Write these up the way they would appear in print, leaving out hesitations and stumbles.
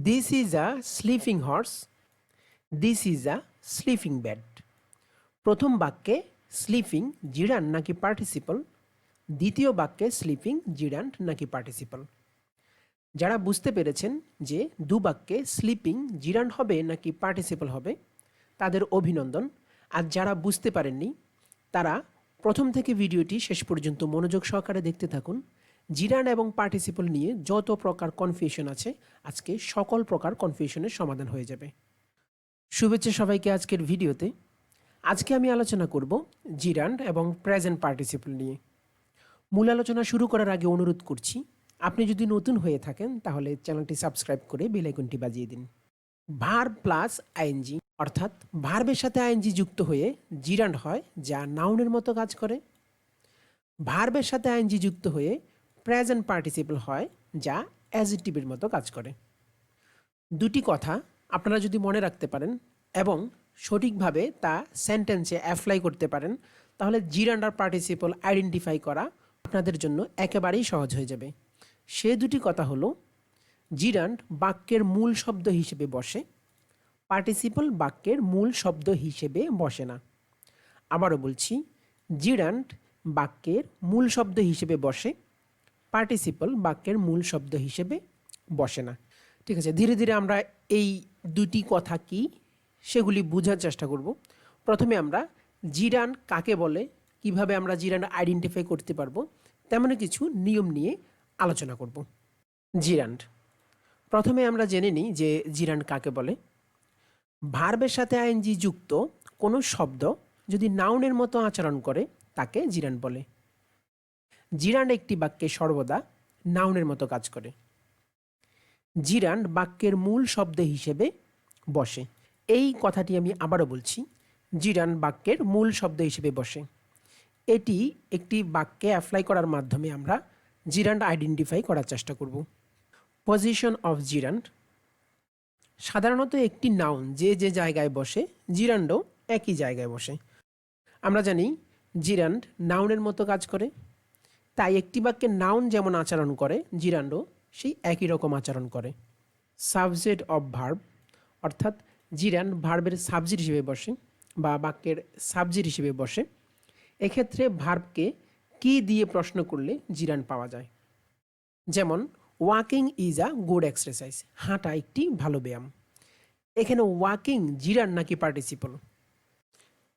This is a sleeping horse, this is a sleeping bed. প্রথম বাক্যে sleeping জিরান্ড নাকি participle, দ্বিতীয় বাক্যে স্লিপিং জিরান্ড নাকি পার্টিসিপল। যারা বুঝতে পেরেছেন যে দু বাক্যে স্লিপিং জিরান্ড হবে নাকি পার্টিসিপল হবে তাদের অভিনন্দন। আর যারা বুঝতে পারেননি তারা প্রথম থেকে ভিডিওটি শেষ পর্যন্ত মনোযোগ সহকারে দেখতে থাকুন। জিরান্ড এবং পার্টিসিপল নিয়ে যত প্রকার কনফিউশন আছে আজকে সকল প্রকার কনফিউশনের সমাধান হয়ে যাবে। শুভেচ্ছা সবাইকে আজকের ভিডিওতে। আজকে আমি আলোচনা করব জিরান্ড এবং প্রেজেন্ট পার্টিসিপল নিয়ে। মূল আলোচনা শুরু করার আগে অনুরোধ করছি, আপনি যদি নতুন হয়ে থাকেন তাহলে চ্যানেলটি সাবস্ক্রাইব করে বেল আইকনটি বাজিয়ে দিন। ভার্ব প্লাস আইএনজি অর্থাৎ ভার্বের সাথে আইএনজি যুক্ত হয়ে জিরান্ড হয় যা নাউনের মতো কাজ করে। ভার্বের সাথে আইএনজি যুক্ত হয়ে প্রেজেন্ট পার্টিসিপল হয় যা অ্যাডজেক্টিভের মতো কাজ করে। দুটি কথা আপনারা যদি মনে রাখতে পারেন এবং সঠিকভাবে তা সেন্টেন্সে অ্যাপ্লাই করতে পারেন তাহলে জিরান্ড আর পার্টিসিপল আইডেন্টিফাই করা আপনাদের জন্য একেবারেই সহজ হয়ে যাবে। সে দুটি কথা হলো, জিরান্ড বাক্যের মূল শব্দ হিসেবে বসে, পার্টিসিপল বাক্যের মূল শব্দ হিসেবে বসে না। আবারও বলছি, জিরান্ড বাক্যের মূল শব্দ হিসেবে বসে, পার্টিসিপল বাক্যের মূল শব্দ হিসেবে বসে না। ঠিক আছে, ধীরে ধীরে আমরা এই দুটি কথা কি সেগুলি বোঝার চেষ্টা করব। প্রথমে আমরা জিরান্ড কাকে বলে, কিভাবে আমরা জিরান্ড আইডেন্টিফাই করতে পারবো তেমন কিছু নিয়ম নিয়ে আলোচনা করব। জিরান্ড, প্রথমে আমরা জেনে নিই যে জিরান্ড কাকে বলে। ভার্বের সাথে আইএনজি যুক্ত কোনো শব্দ যদি নাউনের মতো আচরণ করে তাকে জিরান্ড বলে। জিরান্ড একটি বাক্যে সর্বদা নাউনের মতো কাজ করে। জিরান্ড বাক্যের মূল শব্দ হিসেবে বসে। এই কথাটি আমি আবারও বলছি, জিরান্ড বাক্যের মূল শব্দ হিসেবে বসে। এটি একটি বাক্যে অ্যাপ্লাই করার মাধ্যমে আমরা জিরান্ড আইডেন্টিফাই করার চেষ্টা করব। পজিশন অফ জিরান্ড, সাধারণত একটি নাউন যে যে জায়গায় বসে জিরান্ডও একই জায়গায় বসে। আমরা জানি জিরান্ড নাউনের মতো কাজ করে, তাই একটি বাক্যে নাউন যেমন আচরণ করে জিরান্ডও সেই একই রকম আচরণ করে। সাবজেক্ট অফ ভার্ব, অর্থাৎ জিরান্ড ভার্বের সাবজেক্ট হিসেবে বসে বা বাক্যের সাবজেক্ট হিসেবে বসে। এক্ষেত্রে ভার্বকে কি দিয়ে প্রশ্ন করলে জিরান্ড পাওয়া যায়। যেমন walking is a good exercise, হাঁটা একটি ভালো ব্যায়াম। এখানে ওয়াকিং জিরান্ড নাকি পার্টিসিপল?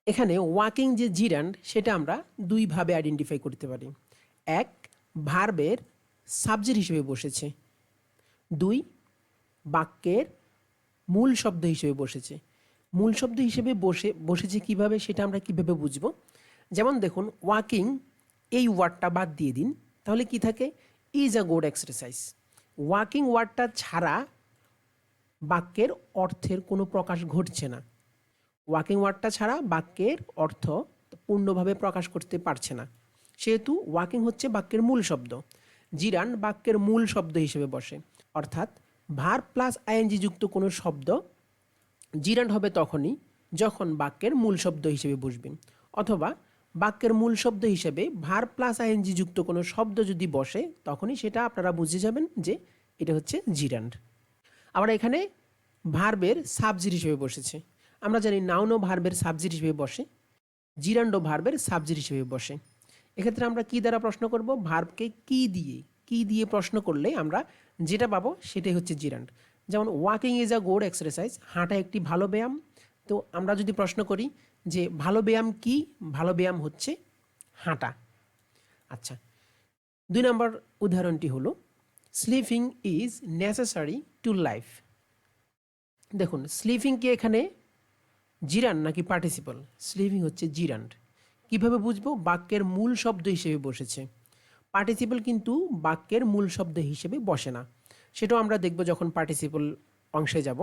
এখানে ওয়াকিং যে জিরান্ড সেটা আমরা দুইভাবে আইডেন্টিফাই করতে পারি। এক, ভার্বের সাবজেক্ট হিসেবে বসেছে। দুই, বাক্যের মূল শব্দ হিসেবে বসেছে। মূল শব্দ হিসেবে বসেছে কিভাবে সেটা আমরা কিভাবে বুঝবো? যেমন দেখুন, ওয়াকিং এই ওয়ার্ডটা বাদ দিয়ে দিন, তাহলে কি থাকে? Is a good exercise. Walking ওয়ার্ডটা ছাড়া বাক্যের অর্থের কোনো প্রকাশ ঘটছে না। ওয়াকিং ওয়ার্ডটা ছাড়া বাক্যের অর্থ পূর্ণভাবে প্রকাশ করতে পারছে না, সেহেতু ওয়াকিং হচ্ছে বাক্যের মূল শব্দ। জিরান্ড বাক্যের মূল শব্দ হিসেবে বসে, অর্থাৎ ভার্ব প্লাস আইএনজি যুক্ত কোনো শব্দ জিরান্ড হবে তখনই যখন বাক্যের মূল শব্দ হিসেবে বসবে, অথবা বাক্যের মূল শব্দ হিসেবে ভার্ব প্লাস আইএনজি যুক্ত কোনো শব্দ যদি বসে তখনই সেটা আপনারা বুঝে যাবেন যে এটা হচ্ছে জিরান্ড। আবার এখানে ভার্বের সাবজেক্ট হিসেবে বসেছে। আমরা জানি নাউনও ভার্বের সাবজেক্ট হিসেবে বসে, জিরান্ডও ভার্বের সাবজেক্ট হিসেবে বসে। এক্ষেত্রে আমরা কি দ্বারা প্রশ্ন করব? ভার্বকে কি দিয়ে প্রশ্ন করলে আমরা যেটা পাবো সেটাই হচ্ছে জিরান্ড। যেমন walking is a good exercise, হাঁটা একটি ভালো ব্যায়াম। তো আমরা যদি প্রশ্ন করি যে ভালো ব্যায়াম কি? ভালো ব্যায়াম হচ্ছে হাঁটা। আচ্ছা, 2 নম্বর উদাহরণটি হলো sleeping is necessary to life. দেখুন, স্লিপিং কি এখানে জিরান্ড নাকি পার্টিসিপল? স্লিপিং হচ্ছে জিরান্ড। কিভাবে বুঝবো? বাক্যের মূল শব্দ হিসেবে বসেছে। পার্টিসিপল কিন্তু বাক্যের মূল শব্দ হিসেবে বসে না, সেটাও আমরা দেখব যখন পার্টিসিপল অংশে যাব।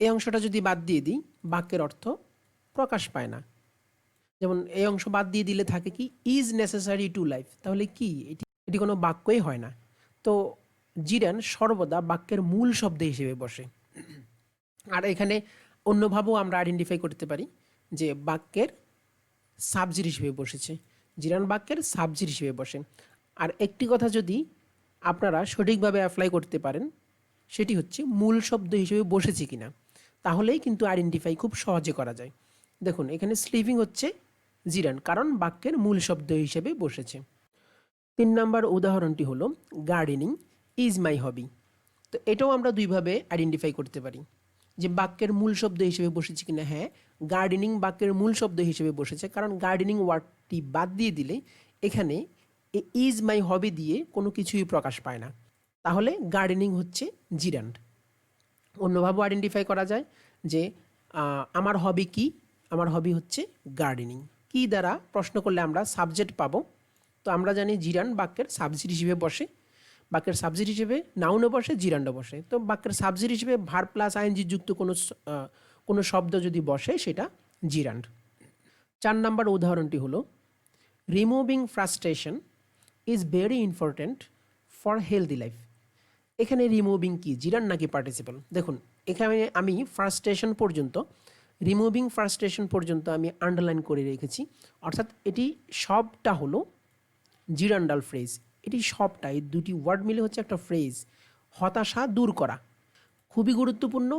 এই অংশটা যদি বাদ দিয়ে দিই বাক্যের অর্থ প্রকাশ পায় না। যেমন এই অংশ বাদ দিয়ে দিলে থাকে কি? Is necessary to life. তাহলে কি এটি কোনো বাক্যই হয় না। তো জিরান্ড সর্বদা বাক্যের মূল শব্দ হিসেবে বসে। আর এখানে অন্যভাবেও আমরা আইডেন্টিফাই করতে পারি যে বাক্যের সাবজেক্ট হিসেবে বসেছে। জিরান্ড বাক্যের সাবজেক্ট হিসেবে বসে। আর একটি কথা যদি আপনারা সঠিকভাবে অ্যাপ্লাই করতে পারেন সেটি হচ্ছে মূল শব্দ হিসেবে বসেছে কিনা, তাহলেই কিন্তু আইডেন্টিফাই খুব সহজে করা যায়। দেখুন এখানে স্লিপিং হচ্ছে জিরান, কারণ বাক্যের মূল শব্দ হিসেবে বসেছে। 3 নম্বর উদাহরণটি হলো গার্ডেনিং ইজ মাই হবি। তো এটাও আমরা দুইভাবে আইডেন্টিফাই করতে পারি যে বাক্যের মূল শব্দ হিসেবে বসেছে কিনা। হ্যাঁ, গার্ডেনিং বাক্যের মূল শব্দ হিসেবে বসেছে, কারণ গার্ডেনিং ওয়ার্ডটি বাদ দিয়ে দিলে এখানে ইজ মাই হবি দিয়ে কোনো কিছুই প্রকাশ পায় না, তাহলে গার্ডেনিং হচ্ছে জিরান্ড। অন্যভাবেও আইডেন্টিফাই করা যায় যে আমার হবি কি, আমার হবি হচ্ছে গার্ডেনিং। কি দ্বারা প্রশ্ন করলে আমরা সাবজেক্ট পাবো, তো আমরা জানি জিরান্ড বাক্যের সাবজেক্ট হিসেবে বসে, বাক্যের সাবজেক্ট হিসেবে নাউনও বসে, জিরান্ডও বসে। তো বাক্যের সাবজেক্ট হিসেবে ভার্ব প্লাস আইএনজি যুক্ত কোনো শব্দ যদি বসে সেটা জিরান্ড। 4 নম্বর উদাহরণটি হলো removing frustration is very important for healthy life. এখানে রিমুভিং কি জিরান্ড নাকি পার্টিসিপল? দেখুন এখানে আমি ফ্রাস্ট্রেশন পর্যন্ত, রিমুভিং ফ্রাস্ট্রেশন পর্যন্ত আমি আন্ডারলাইন করে রেখেছি, অর্থাৎ এটি সবটা হলো জিরান্ডাল ফ্রেজ। এটি সবটা, এই দুটি ওয়ার্ড মিলে হচ্ছে একটা ফ্রেজ, হতাশা দূর করা। খুবই গুরুত্বপূর্ণ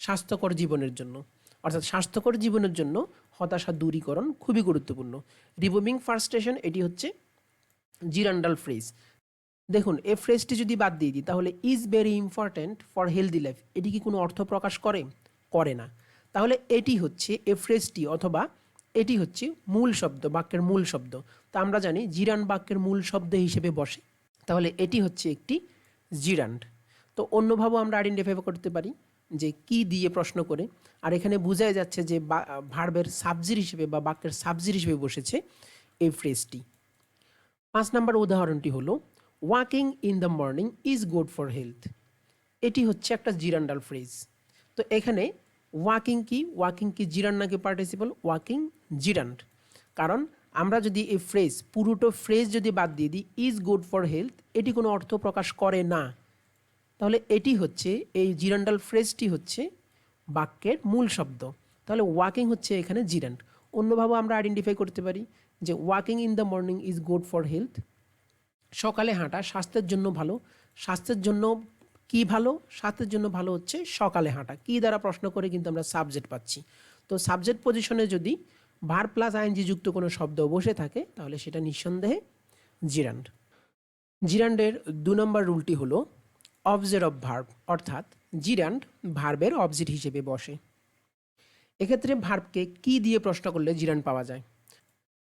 স্বাস্থ্যকর জীবনের জন্য, অর্থাৎ স্বাস্থ্যকর জীবনের জন্য হতাশা দূরীকরণ খুবই গুরুত্বপূর্ণ। রিমুভিং ফ্রাস্ট্রেশন এটি হচ্ছে জিরান্ডাল ফ্রেজ। দেখুন এই ফ্রেজটি যদি বাদ দিয়ে দিই তাহলে is very important for healthy life, এটি কি কোনো অর্থ প্রকাশ করে না। তাহলে এটি হচ্ছে এ ফ্রেজটি অথবা এটি হচ্ছে মূল শব্দ, বাক্যের মূল শব্দ। তা আমরা জানি জিরান্ড বাক্যের মূল শব্দ হিসেবে বসে, তাহলে এটি হচ্ছে একটি জিরান্ড। তো অন্যভাবেও আমরা আইডেন্টিফাই করতে পারি যে কি দিয়ে প্রশ্ন করে, আর এখানে বোঝাই যাচ্ছে যে ভার্বের সাবজেক্ট হিসেবে বা বাক্যের সাবজেক্ট হিসেবে বসেছে এই ফ্রেজটি। 5 নম্বর উদাহরণটি হলো walking in the morning is good for health. এটি হচ্ছে একটা জিরান্ডাল ফ্রেজ। তো এখানে ওয়াকিং কি জিরান্ড নাকি পার্টিসিপল? ওয়াকিং জিরান্ড, কারণ আমরা যদি এই ফ্রেজ পুরোটো ফ্রেজ যদি বাদ দিয়ে দিই ইজ গুড ফর হেলথ, এটি কোনো অর্থ প্রকাশ করে না, তাহলে এটি হচ্ছে এই জিরান্ডাল ফ্রেজটি হচ্ছে বাক্যের মূল শব্দ, তাহলে ওয়াকিং হচ্ছে এখানে জিরান্ড। অন্যভাবে আমরা আইডেন্টিফাই করতে পারি যে walking in the morning is good for health, সকালে হাঁটা স্বাস্থ্যের জন্য ভালো। স্বাস্থ্যের জন্য কি ভালো? স্বাস্থ্যের জন্য ভালো হচ্ছে সকালে হাঁটা। কি দ্বারা প্রশ্ন করে কিন্তু আমরা সাবজেক্ট পাচ্ছি। তো সাবজেক্ট পজিশনে যদি ভার্ব প্লাস আইএনজি যুক্ত কোনো শব্দ বসে থাকে তাহলে সেটা নিঃসন্দেহে জিরান্ড। জিরান্ডের 2 নম্বর রুলটি হলো অবজেক্ট অফ ভার্ব, অর্থাৎ জিরান্ড ভার্বের অবজেক্ট হিসেবে বসে। এক্ষেত্রে ভার্বকে কি দিয়ে প্রশ্ন করলে জিরান্ড পাওয়া যায়?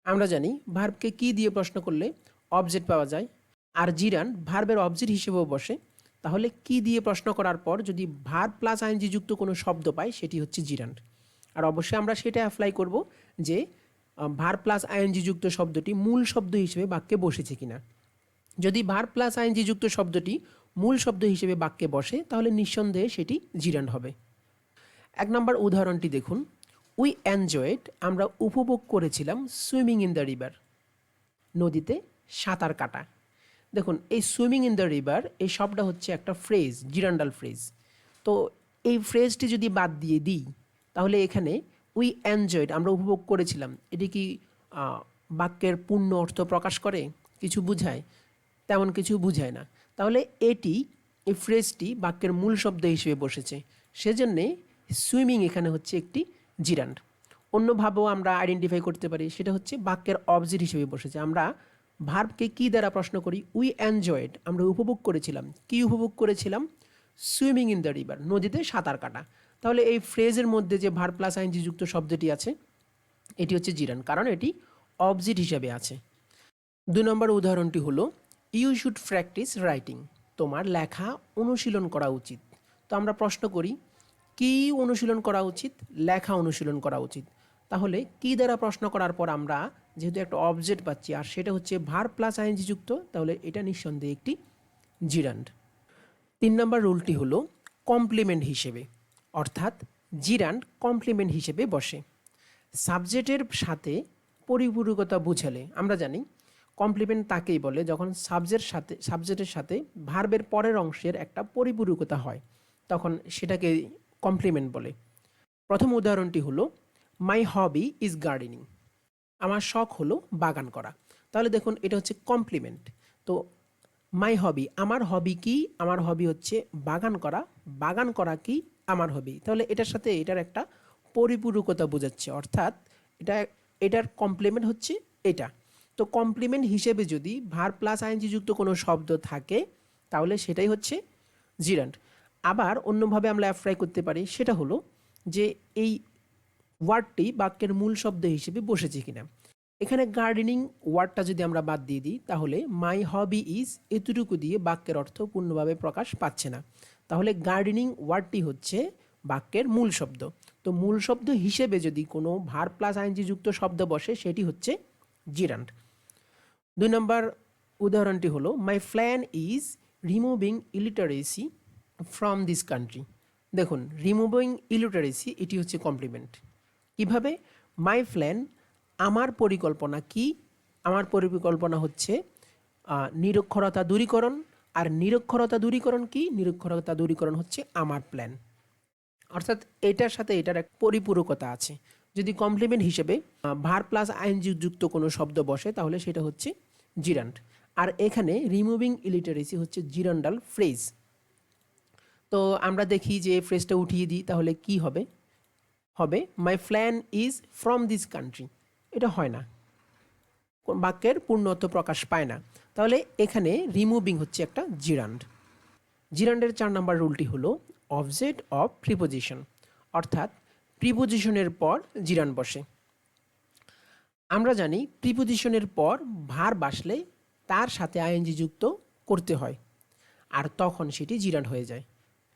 আমরা জানি ভার্বকে কি দিয়ে প্রশ্ন করলে অবজেক্ট পাওয়া যায়, আর জিরান্ড ভার্বের অবজেক্ট হিসেবেও বসে। তাহলে কি দিয়ে প্রশ্ন করার পর যদি ভার্ব প্লাস আইএনজি যুক্ত কোনো শব্দ পাই সেটি হচ্ছে জিরান্ড। আর অবশ্যই আমরা সেটা অ্যাপ্লাই করব যে ভার্ব প্লাস আইএনজি যুক্ত শব্দটি মূল শব্দ হিসেবে বাক্যে বসেছে কিনা। যদি ভার্ব প্লাস আইএনজি যুক্ত শব্দটি মূল শব্দ হিসেবে বাক্যে বসে তাহলে নিঃসন্দেহে সেটি জিরান্ড হবে। 1 নম্বর উদাহরণটি দেখুন, উই এনজয়েড, আমরা উপভোগ করেছিলাম সুইমিং ইন দ্য রিভার, নদীতে সাঁতার কাটা। দেখুন এই সুইমিং ইন দ্য রিভার এই শব্দটা হচ্ছে একটা ফ্রেজ, জিরান্ডাল ফ্রেজ। তো এই ফ্রেজটি যদি বাদ দিয়ে দিই তাহলে এখানে উই এনজয়েড, আমরা উপভোগ করেছিলাম, এটি কি বাক্যের পূর্ণ অর্থ প্রকাশ করে? কিছু বুঝায়? তেমন কিছু বুঝায় না। তাহলে এই ফ্রেজটি বাক্যের মূল শব্দ হিসেবে বসেছে, সেজন্যে সুইমিং এখানে হচ্ছে একটি জিরান্ড। অন্যভাবেও আমরা আইডেন্টিফাই করতে পারি, সেটা হচ্ছে বাক্যের অবজেক্ট হিসেবে বসেছে। আমরা ভার্বকে কি দ্বারা প্রশ্ন করি? উই এনজয়েড, আমরা উপভোগ করেছিলাম। কি উপভোগ করেছিলাম? সুইমিং ইন দ্য রিভার, নদীতে সাঁতার কাটা। তাহলে এই ফ্রেজের মধ্যে যে ভার্ব প্লাস আইএনজি যুক্ত শব্দটি আছে এটি হচ্ছে জিরান্ড, কারণ এটি অবজেক্ট হিসেবে আছে। 2 নম্বর উদাহরণটি হলো ইউ শুড প্র্যাকটিস রাইটিং, তোমার লেখা অনুশীলন করা উচিত। তো আমরা প্রশ্ন করি কি অনুশীলন করা উচিত? লেখা অনুশীলন করা উচিত। তাহলে কি দ্বারা প্রশ্ন করার পর আমরা যেহেতু একটা অবজেক্ট পাচ্ছি আর সেটা হচ্ছে ভার্ব প্লাস আইএনজি যুক্ত, তাহলে এটা নিঃসন্দেহে একটি জিরান্ড। 3 নম্বর রুলটি হলো কমপ্লিমেন্ট হিসেবে, অর্থাৎ জিরান্ড কমপ্লিমেন্ট হিসেবে বসে। সাবজেক্টের সাথে পরিপূরকতা বুঝালে, আমরা জানি কমপ্লিমেন্ট তাকেই বলে যখন সাবজেক্টের সাথে ভার্বের পরের অংশের একটা পরিপূরকতা হয়, তখন সেটাকে কমপ্লিমেন্ট বলে। প্রথম উদাহরণটি হলো মাই হবি ইজ গার্ডেনিং, আমার শখ হলো বাগান করা। তাহলে দেখুন এটা হচ্ছে কমপ্লিমেন্ট। তো মাই হবি, আমার হবি কি? আমার হবি হচ্ছে বাগান করা। বাগান করা কি আমার হবি? তাহলে এটার সাথে এটার একটা পরিপূরকতা বোঝাচ্ছে, অর্থাৎ এটা এটার কমপ্লিমেন্ট হচ্ছে এটা। তো কমপ্লিমেন্ট হিসেবে যদি ভার প্লাস আইএনজি যুক্ত কোনো শব্দ থাকে তাহলে সেটাই হচ্ছে জিরান্ড। আবার অন্যভাবে আমরা অ্যাপ্লাই করতে পারি, সেটা হলো যে এই ওয়ার্ডটি বাক্যের মূল শব্দ হিসেবে বসেছে কিনা। এখানে গার্ডেনিং ওয়ার্ডটা যদি আমরা বাদ দিয়ে দিই তাহলে মাই হবি ইজ এতটুকু দিয়ে বাক্যের অর্থ পূর্ণভাবে প্রকাশ পাচ্ছে না। তাহলে গার্ডেনিং ওয়ার্ডটি হচ্ছে বাক্যের মূল শব্দ। তো মূল শব্দ হিসেবে যদি কোনো ভার প্লাস আইএনজি যুক্ত শব্দ বসে সেটি হচ্ছে জিরান্ড। 2 নম্বর উদাহরণটি হলো মাই plan is removing illiteracy from this country. দেখুন, রিমুভিং ইলিটারেসি এটি হচ্ছে কমপ্লিমেন্ট। কিভাবে? মাই প্ল্যান, আমার পরিকল্পনা কি? আমার পরিকল্পনা হচ্ছে নিরক্ষরতা দূরীকরণ। আর নিরক্ষরতা দূরীকরণ কি? নিরক্ষরতা দূরীকরণ হচ্ছে আমার প্ল্যান। অর্থাৎ এটার সাথে এটার এক পরিপূরকতা আছে। যদি কমপ্লিমেন্ট হিসেবে ভার প্লাস আইএনজি যুক্ত কোনো শব্দ বসে তাহলে সেটা হচ্ছে জিরান্ড। আর এখানে রিমুভিং ইলিটারেসি হচ্ছে জিরান্ডাল ফ্রেজ। তো আমরা দেখি যে ফ্রেজটা উঠিয়ে দিই তাহলে কি হবে? হবে মাই plan is from this country. এটা হয় না, বাক্যের পূর্ণ অর্থ প্রকাশ পায় না। তাহলে এখানে রিমুভিং হচ্ছে একটা জিরান্ড। জিরান্ডের 4 নম্বর রুলটি হলো অবজেক্ট অফ প্রিপোজিশন, অর্থাৎ প্রিপোজিশনের পর জিরান্ড বসে। আমরা জানি প্রিপোজিশনের পর ভার্ব আসলে তার সাথে আইএনজি যুক্ত করতে হয়, আর তখন সেটি জিরান্ড হয়ে যায়।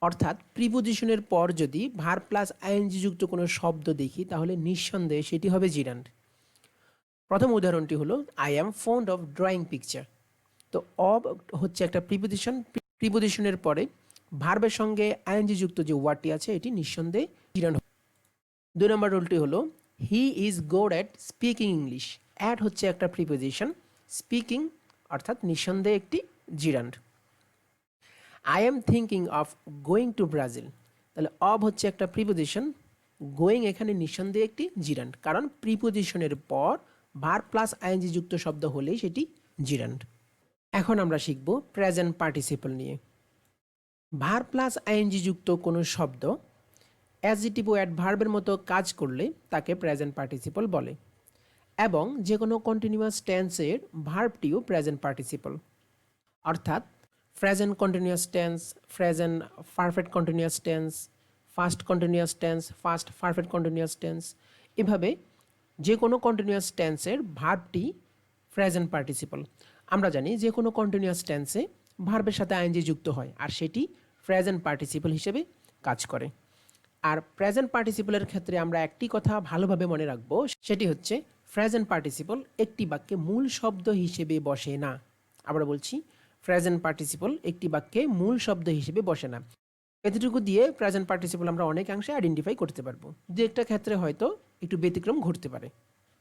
অর্থাৎ প্রিপোজিশনের পর যদি ভার্ব প্লাস আইএনজি যুক্ত কোনো শব্দ দেখি তাহলে নিঃসন্দেহে সেটি হবে জিরান্ড। প্রথম উদাহরণটি হলো I am fond of drawing picture. তো অব হচ্ছে একটা প্রিপোজিশন, প্রিপোজিশনের পরে ভার্বের সঙ্গে আইএনজি যুক্ত যে ওয়ার্ডটি আছে এটি নিঃসন্দেহে জিরান্ড। 2 নম্বর রুলটি হলো he is good at speaking English. At হচ্ছে একটা প্রিপোজিশন, স্পিকিং অর্থাৎ নিঃসন্দেহে একটি জিরান্ড। I am thinking of going to Brazil. তাহলে অব হচ্ছে একটা প্রিপোজিশন, গোয়িং এখানে নিঃসন্দেহে একটি জিরান্ড, কারণ প্রিপোজিশনের পর ভার্ব প্লাস আইএনজি যুক্ত শব্দ হলেই সেটি জিরান্ড। এখন আমরা শিখব প্রেজেন্ট পার্টিসিপল নিয়ে। ভার্ব প্লাস আইএনজি যুক্ত কোনো শব্দ অ্যাডজেক্টিভ ও অ্যাডভার্বের মতো কাজ করলে তাকে প্রেজেন্ট পার্টিসিপল বলে, এবং যে কোনো কন্টিনিউয়াস টেন্সের ভার্বটিও প্রেজেন্ট পার্টিসিপল। অর্থাৎ present continuous tense, present perfect continuous tense, fast continuous tense, fast perfect continuous tense, এভাবে যে কোনো কন্টিনিউয়াস টেন্সের ভার্বটি প্রেজেন্ট পার্টিসিপল। আমরা জানি যে কোনো কন্টিনিউয়াস টেন্সে ভার্বের সাথে আইএনজি যুক্ত হয় আর সেটি প্রেজেন্ট পার্টিসিপল হিসেবে কাজ করে। আর প্রেজেন্ট পার্টিসিপলের ক্ষেত্রে আমরা একটি কথা ভালোভাবে মনে রাখবো, সেটি হচ্ছে প্রেজেন্ট পার্টিসিপল একটি বাক্যে মূল শব্দ হিসেবে বসে না। আবার বলছি, প্রেজেন্ট পার্টিসিপল একটি বাক্যে মূল শব্দ হিসেবে বসে না। এতটুকু দিয়ে প্রেজেন্ট পার্টিসিপল আমরা অনেকাংশে আইডেন্টিফাই করতে পারবো। দু একটা ক্ষেত্রে হয়তো একটু ব্যতিক্রম ঘটতে পারে,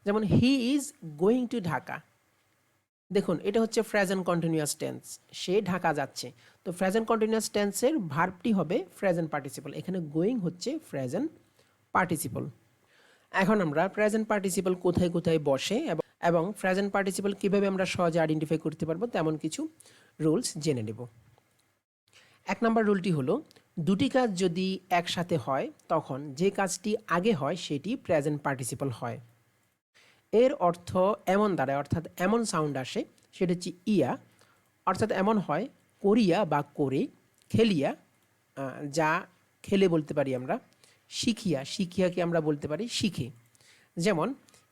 যেমন he is going to Dhaka. দেখুন, এটা হচ্ছে প্রেজেন্ট কন্টিনিউয়াস টেন্স, সে ঢাকা যাচ্ছে। তো প্রেজেন্ট কন্টিনিউয়াস টেন্সের ভার্বটি হবে প্রেজেন্ট পার্টিসিপল, এখানে গোয়িং হচ্ছে প্রেজেন্ট পার্টিসিপল। এখন আমরা প্রেজেন্ট পার্টিসিপল কোথায় কোথায় বসে এবং প্রেজেন্ট পার্টিসিপল কীভাবে আমরা সহজে আইডেন্টিফাই করতে পারবো তেমন কিছু রুলস জেনে নেব। 1 নম্বর রুলটি হলো দুটি কাজ যদি একসাথে হয় তখন যে কাজটি আগে হয় সেটি প্রেজেন্ট পার্টিসিপল হয়। এর অর্থ এমন দাঁড়ায়, অর্থাৎ এমন সাউন্ড আসে, সেটা হচ্ছে ইয়া। অর্থাৎ এমন হয় করিয়া বা করে, খেলিয়া যা খেলে বলতে পারি আমরা, শিখিয়া, শিখিয়াকে আমরা বলতে পারি শিখে। যেমন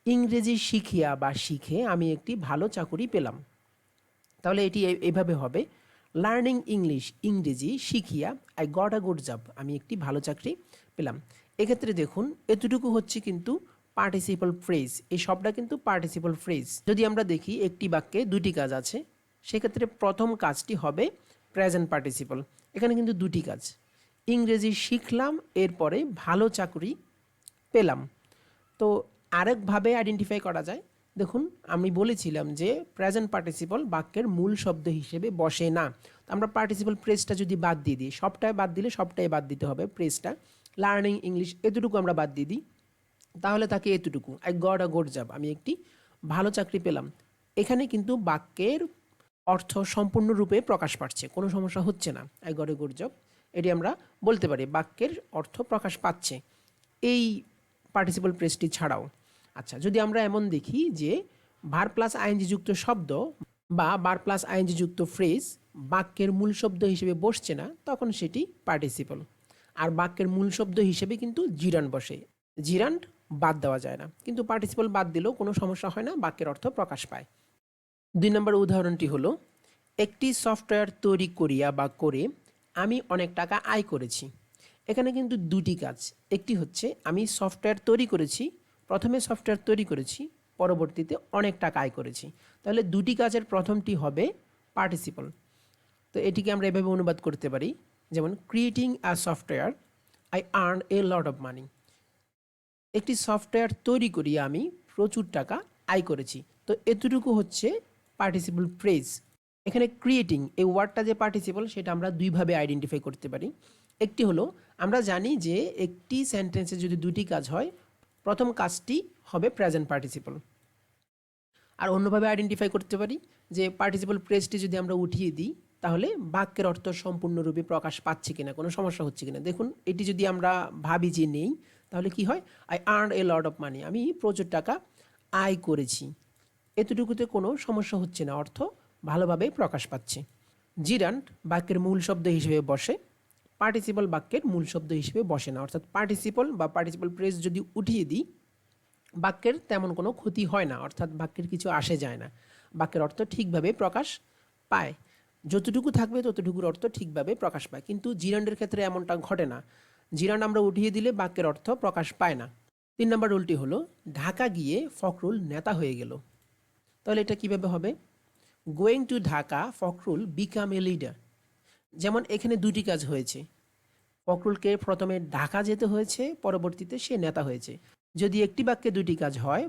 ইংরেজি শিখিয়া বা শিখে আমি একটি ভালো চাকুরি পেলাম। তাহলে এটি এইভাবে হবে লার্নিং ইংলিশ, ইংরেজি শিখিয়া I got a good job, আমি একটি ভালো চাকরি পেলাম। এক্ষেত্রে দেখুন এতটুকু হচ্ছে কিন্তু পার্টিসিপল ফ্রেজ, এই সবটা কিন্তু পার্টিসিপল ফ্রেজ। যদি আমরা দেখি একটি বাক্যে দুটি কাজ আছে, সেক্ষেত্রে প্রথম কাজটি হবে প্রেজেন্ট পার্টিসিপল। এখানে কিন্তু দুটি কাজ, ইংরেজি শিখলাম এরপরে ভালো চাকরি পেলাম। তো আরেকভাবে আইডেন্টিফাই করা যায়, দেখুন আমি বলেছিলাম যে প্রেজেন্ট পার্টিসিপল বাক্যের মূল শব্দ হিসেবে বসে না। তো আমরা পার্টিসিপল ফ্রেজটা যদি বাদ দিয়ে দিই, সবটাই বাদ দিলে সবটাই বাদ দিতে হবে, ফ্রেজটা লার্নিং ইংলিশ এতটুকু আমরা বাদ দিয়ে দিই, তাহলে তাকে এতটুকু I got a good job, আমি একটি ভালো চাকরি পেলাম। এখানে কিন্তু বাক্যের অর্থ সম্পূর্ণরূপে প্রকাশ পাচ্ছে, কোনো সমস্যা হচ্ছে না। I got a good job, এটি আমরা বলতে পারি বাক্যের অর্থ প্রকাশ পাচ্ছে এই পার্টিসিপল প্রেসটি ছাড়াও। আচ্ছা, যদি আমরা এমন দেখি যে ভার প্লাস আইএনজি যুক্ত শব্দ বা ভার প্লাস আইএনজি যুক্ত ফ্রেজ বাক্যের মূল শব্দ হিসেবে বসছে না, তখন সেটি পার্টিসিপল। আর বাক্যের মূল শব্দ হিসেবে কিন্তু জিরান্ড বসে, জিরান্ড বাদ দেওয়া যায় না, কিন্তু পার্টিসিপল বাদ দিলেও কোনো সমস্যা হয় না, বাক্যের অর্থ প্রকাশ পায়। 2 নম্বর উদাহরণটি হলো, একটি সফটওয়্যার তৈরি করিয়া বা করে আমি অনেক টাকা আয় করেছি। এখানে কিন্তু দুটি কাজ, একটি হচ্ছে আমি সফটওয়্যার তৈরি করেছি, প্রথমে সফটওয়্যার তৈরি করেছি, পরবর্তীতে অনেক টাকা আয় করেছি, তাহলে দুটি কাজের প্রথমটি হবে পার্টিসিপল। তো এটিকে আমরা এভাবে অনুবাদ করতে পারি, যেমন creating a software I earn A lot of money. একটি সফটওয়্যার তৈরি করিয়ে আমি প্রচুর টাকা আয় করেছি। তো এতটুকু হচ্ছে পার্টিসিপল ফ্রেজ। এখানে ক্রিয়েটিং এই ওয়ার্ডটা যে পার্টিসিপল সেটা আমরা দুইভাবে আইডেন্টিফাই করতে পারি। একটি হলো, আমরা জানি যে একটি সেন্টেন্সে যদি দুটি কাজ হয়, প্রথম কাজটি হবে প্রেজেন্ট পার্টিসিপল। আর অন্যভাবে আইডেন্টিফাই করতে পারি যে পার্টিসিপল ফ্রেজটি যদি আমরা উঠিয়ে দিই, তাহলে বাক্যের অর্থ সম্পূর্ণরূপে প্রকাশ পাচ্ছে কিনা, কোনো সমস্যা হচ্ছে কিনা। দেখুন, এটি যদি আমরা ভাবি যে নেই, তাহলে কি হয়, I earn A lot of money, আমি প্রচুর টাকা আয় করেছি, এতটুকুতে কোনো সমস্যা হচ্ছে না, অর্থ ভালোভাবে প্রকাশ পাচ্ছে। জিরান্ড বাক্যের মূল শব্দ হিসেবে বসে, পার্টিসিপল বাক্যের মূল শব্দ হিসেবে বসে না। অর্থাৎ পার্টিসিপল বা পার্টিসিপল ফ্রেজ যদি উঠিয়ে দিই, বাক্যের তেমন কোনো ক্ষতি হয় না, অর্থাৎ বাক্যের কিছু আসে যায় না, বাক্যের অর্থ ঠিকভাবে প্রকাশ পায়। যতটুকু থাকবে ততটুকুর অর্থ ঠিকভাবে প্রকাশ পায়, কিন্তু জিরান্ডের ক্ষেত্রে এমনটা ঘটে না। জিরান্ড আমরা উঠিয়ে দিলে বাক্যের অর্থ প্রকাশ পায় না। 3 নম্বর রুলটি হলো, ঢাকা গিয়ে ফখরুল নেতা হয়ে গেল। তাহলে এটা কিভাবে হবে, going to Dhaka Fakhrul become a leader. যেমন এখানে দুটি কাজ হয়েছে, ফখরুলকে প্রথমে ঢাকা যেতে হয়েছে, পরবর্তীতে সে নেতা হয়েছে। যদি একটি বাক্যে দুটি কাজ হয়,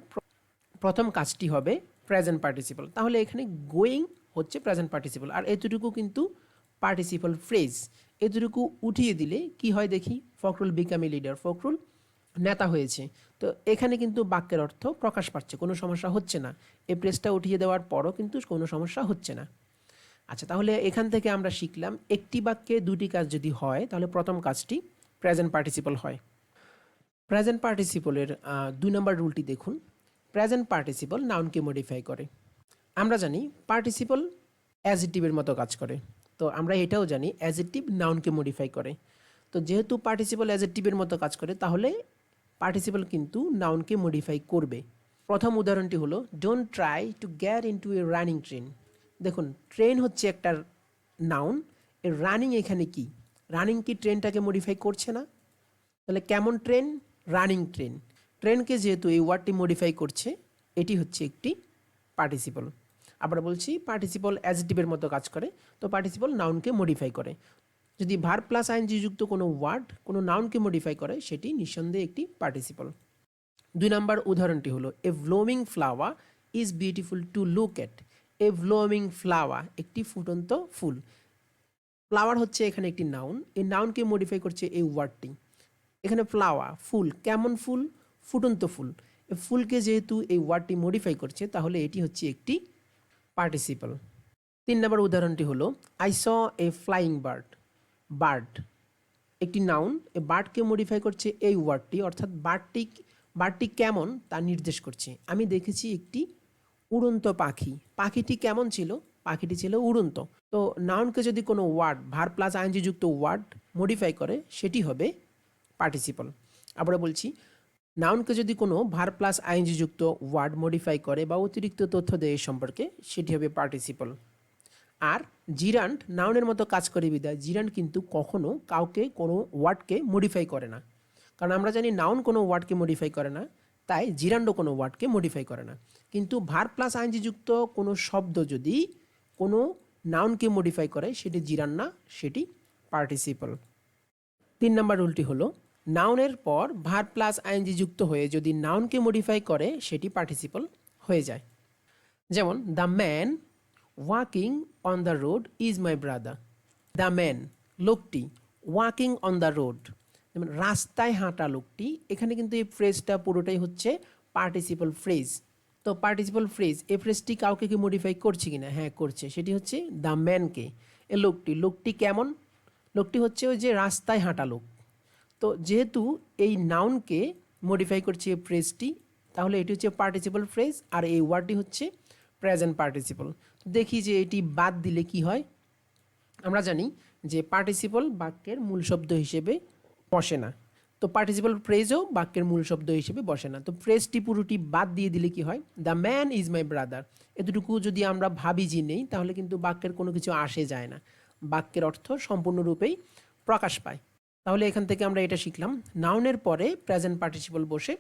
প্রথম কাজটি হবে প্রেজেন্ট পার্টিসিপল, তাহলে এখানে গোয়িং হচ্ছে প্রেজেন্ট পার্টিসিপল, আর এতটুকু কিন্তু পার্টিসিপল ফ্রেজ। এতটুকু উঠিয়ে দিলে কি হয় দেখি, Fakhrul become a leader, Fakhrul নেতা হয়েছে। তো এখানে কিন্তু বাক্যের অর্থ প্রকাশ পাচ্ছে, কোনো সমস্যা হচ্ছে না, এই প্রেসটা উঠিয়ে দেওয়ার পরও কিন্তু কোনো সমস্যা হচ্ছে না। আচ্ছা, তাহলে এখান থেকে আমরা শিখলাম একটি বাক্যে দুটি কাজ যদি হয়, তাহলে প্রথম কাজটি প্রেজেন্ট পার্টিসিপল হয়। প্রেজেন্ট পার্টিসিপলের 2 নম্বর রুলটি দেখুন, প্রেজেন্ট পার্টিসিপল নাউনকে মডিফাই করে। আমরা জানি পার্টিসিপল অ্যাজেটিভের মতো কাজ করে, তো আমরা এটাও জানি অ্যাজেটিভ নাউনকে মডিফাই করে। তো যেহেতু পার্টিসিপল অ্যাজেটিভের মতো কাজ করে, তাহলে পার্টিসিপল কিন্তু নাউনকে মডিফাই করবে। প্রথম উদাহরণটি হলো, don't try to get into a running train. দেখুন, ট্রেন হচ্ছে একটা নাউন, এর রানিং এখানে কি, রানিং কি ট্রেনটাকে মডিফাই করছে না? তাহলে কেমন ট্রেন, রানিং ট্রেন, ট্রেনকে যেহেতু এই ওয়ার্ডটি মডিফাই করছে, এটি হচ্ছে একটি পার্টিসিপল। আবার বলছি, পার্টিসিপল অ্যাজেটিভের মতো কাজ করে, তো পার্টিসিপল নাউনকে মডিফাই করে। যদি ভার প্লাস আইএনজি যুক্ত কোনো ওয়ার্ড কোনো নাউনকে মডিফাই করে, সেটি নিঃসন্দেহে একটি পার্টিসিপল। 2 নম্বর উদাহরণটি হলো, a blooming flower is beautiful to look at. A blooming flower একটি ফুটন্ত ফুল। ফ্লাওয়ার হচ্ছে এখানে একটি নাউন, এই নাউনকে মডিফাই করছে এই ওয়ার্ডটি। এখানে ফ্লাওয়ার ফুল, কেমন ফুল, ফুটন্ত ফুল। এই ফুলকে যেহেতু এই ওয়ার্ডটি মডিফাই করছে, তাহলে এটি হচ্ছে একটি পার্টিসিপল। 3 নম্বর উদাহরণটি হলো, I saw A flying bird. Bird একটি নাউন, এই বার্ডকে মডিফাই করছে এই ওয়ার্ডটি, অর্থাৎ বার্ডটি কেমন তা নির্দেশ করছে। আমি দেখেছি একটি উড়ন্ত পাখি। পাখিটি কেমন ছিল, পাখিটি ছিল উড়ন্ত। তো নাউনকে যদি কোনো ওয়ার্ড ভার প্লাস আইএনজি যুক্ত ওয়ার্ড মডিফাই করে, সেটি হবে পার্টিসিপল। আবার বলছি, নাউনকে যদি কোনো ভার প্লাস আইএনজি যুক্ত ওয়ার্ড মডিফাই করে বা অতিরিক্ত তথ্য দেয় এ সম্পর্কে, সেটি হবে পার্টিসিপল। আর জিরান্ড নাউনের মতো কাজ করে বিদায়, জিরান্ড কিন্তু কখনো কাউকে কোনো ওয়ার্ডকে মডিফাই করে না, কারণ আমরা জানি নাউন কোনো ওয়ার্ডকে মডিফাই করে না, তাই জিরান্ডও কোনো ওয়ার্ডকে মডিফাই করে না। কিন্তু ভার প্লাস আইএনজি যুক্ত কোনো শব্দ যদি কোনো নাউনকে মডিফাই করে, সেটি জিরান্ড না, সেটি পার্টিসিপল। 3 নম্বর রুলটি হলো, নাউনের পর ভার প্লাস আইএনজি যুক্ত হয়ে যদি নাউনকে মডিফাই করে, সেটি পার্টিসিপল হয়ে যায়। যেমন, the man walking on the road is my brother. The man লোকটি, ওয়াকিং অন দ্য রোড যেমন রাস্তায় হাঁটা লোকটি, এখানে কিন্তু এই ফ্রেজটা পুরোটাই হচ্ছে পার্টিসিপল ফ্রেজ। তো পার্টিসিপল ফ্রেজ, এই ফ্রেজটি কাউকে কি মডিফাই করছে কিনা? হ্যাঁ করছে, সেটি হচ্ছে দ্য ম্যানকে। এ লোকটি, লোকটি কেমন? লোকটি হচ্ছে ওই যে রাস্তায় হাঁটা লোক। তো যেহেতু এই নাউনকে মডিফাই করছে এই ফ্রেজটি, তাহলে এটি হচ্ছে পার্টিসিপল ফ্রেজ, আর এই ওয়ার্ডটি হচ্ছে প্রেজেন্ট পার্টিসিপল। দেখি যে এটি বাদ দিলে কি হয়। আমরা জানি যে পার্টিসিপল বাক্যের মূল শব্দ হিসেবে বসে না, তো পার্টিসিপল ফ্রেজও বাক্যের মূল শব্দ হিসেবে বসে না। তো ফ্রেজটি পুরোটি বাদ দিয়ে দিলে কি হয়? The man is my brother, এতটুকু যদি আমরা ভাবি যে নেই, তাহলে কিন্তু বাক্যের কোনো কিছু আসে যায় না, বাক্যের অর্থ সম্পূর্ণরূপেই প্রকাশ পায়। তাহলে এখান থেকে আমরা এটা শিখলাম, নাউনের পরে প্রেজেন্ট পার্টিসিপল বসে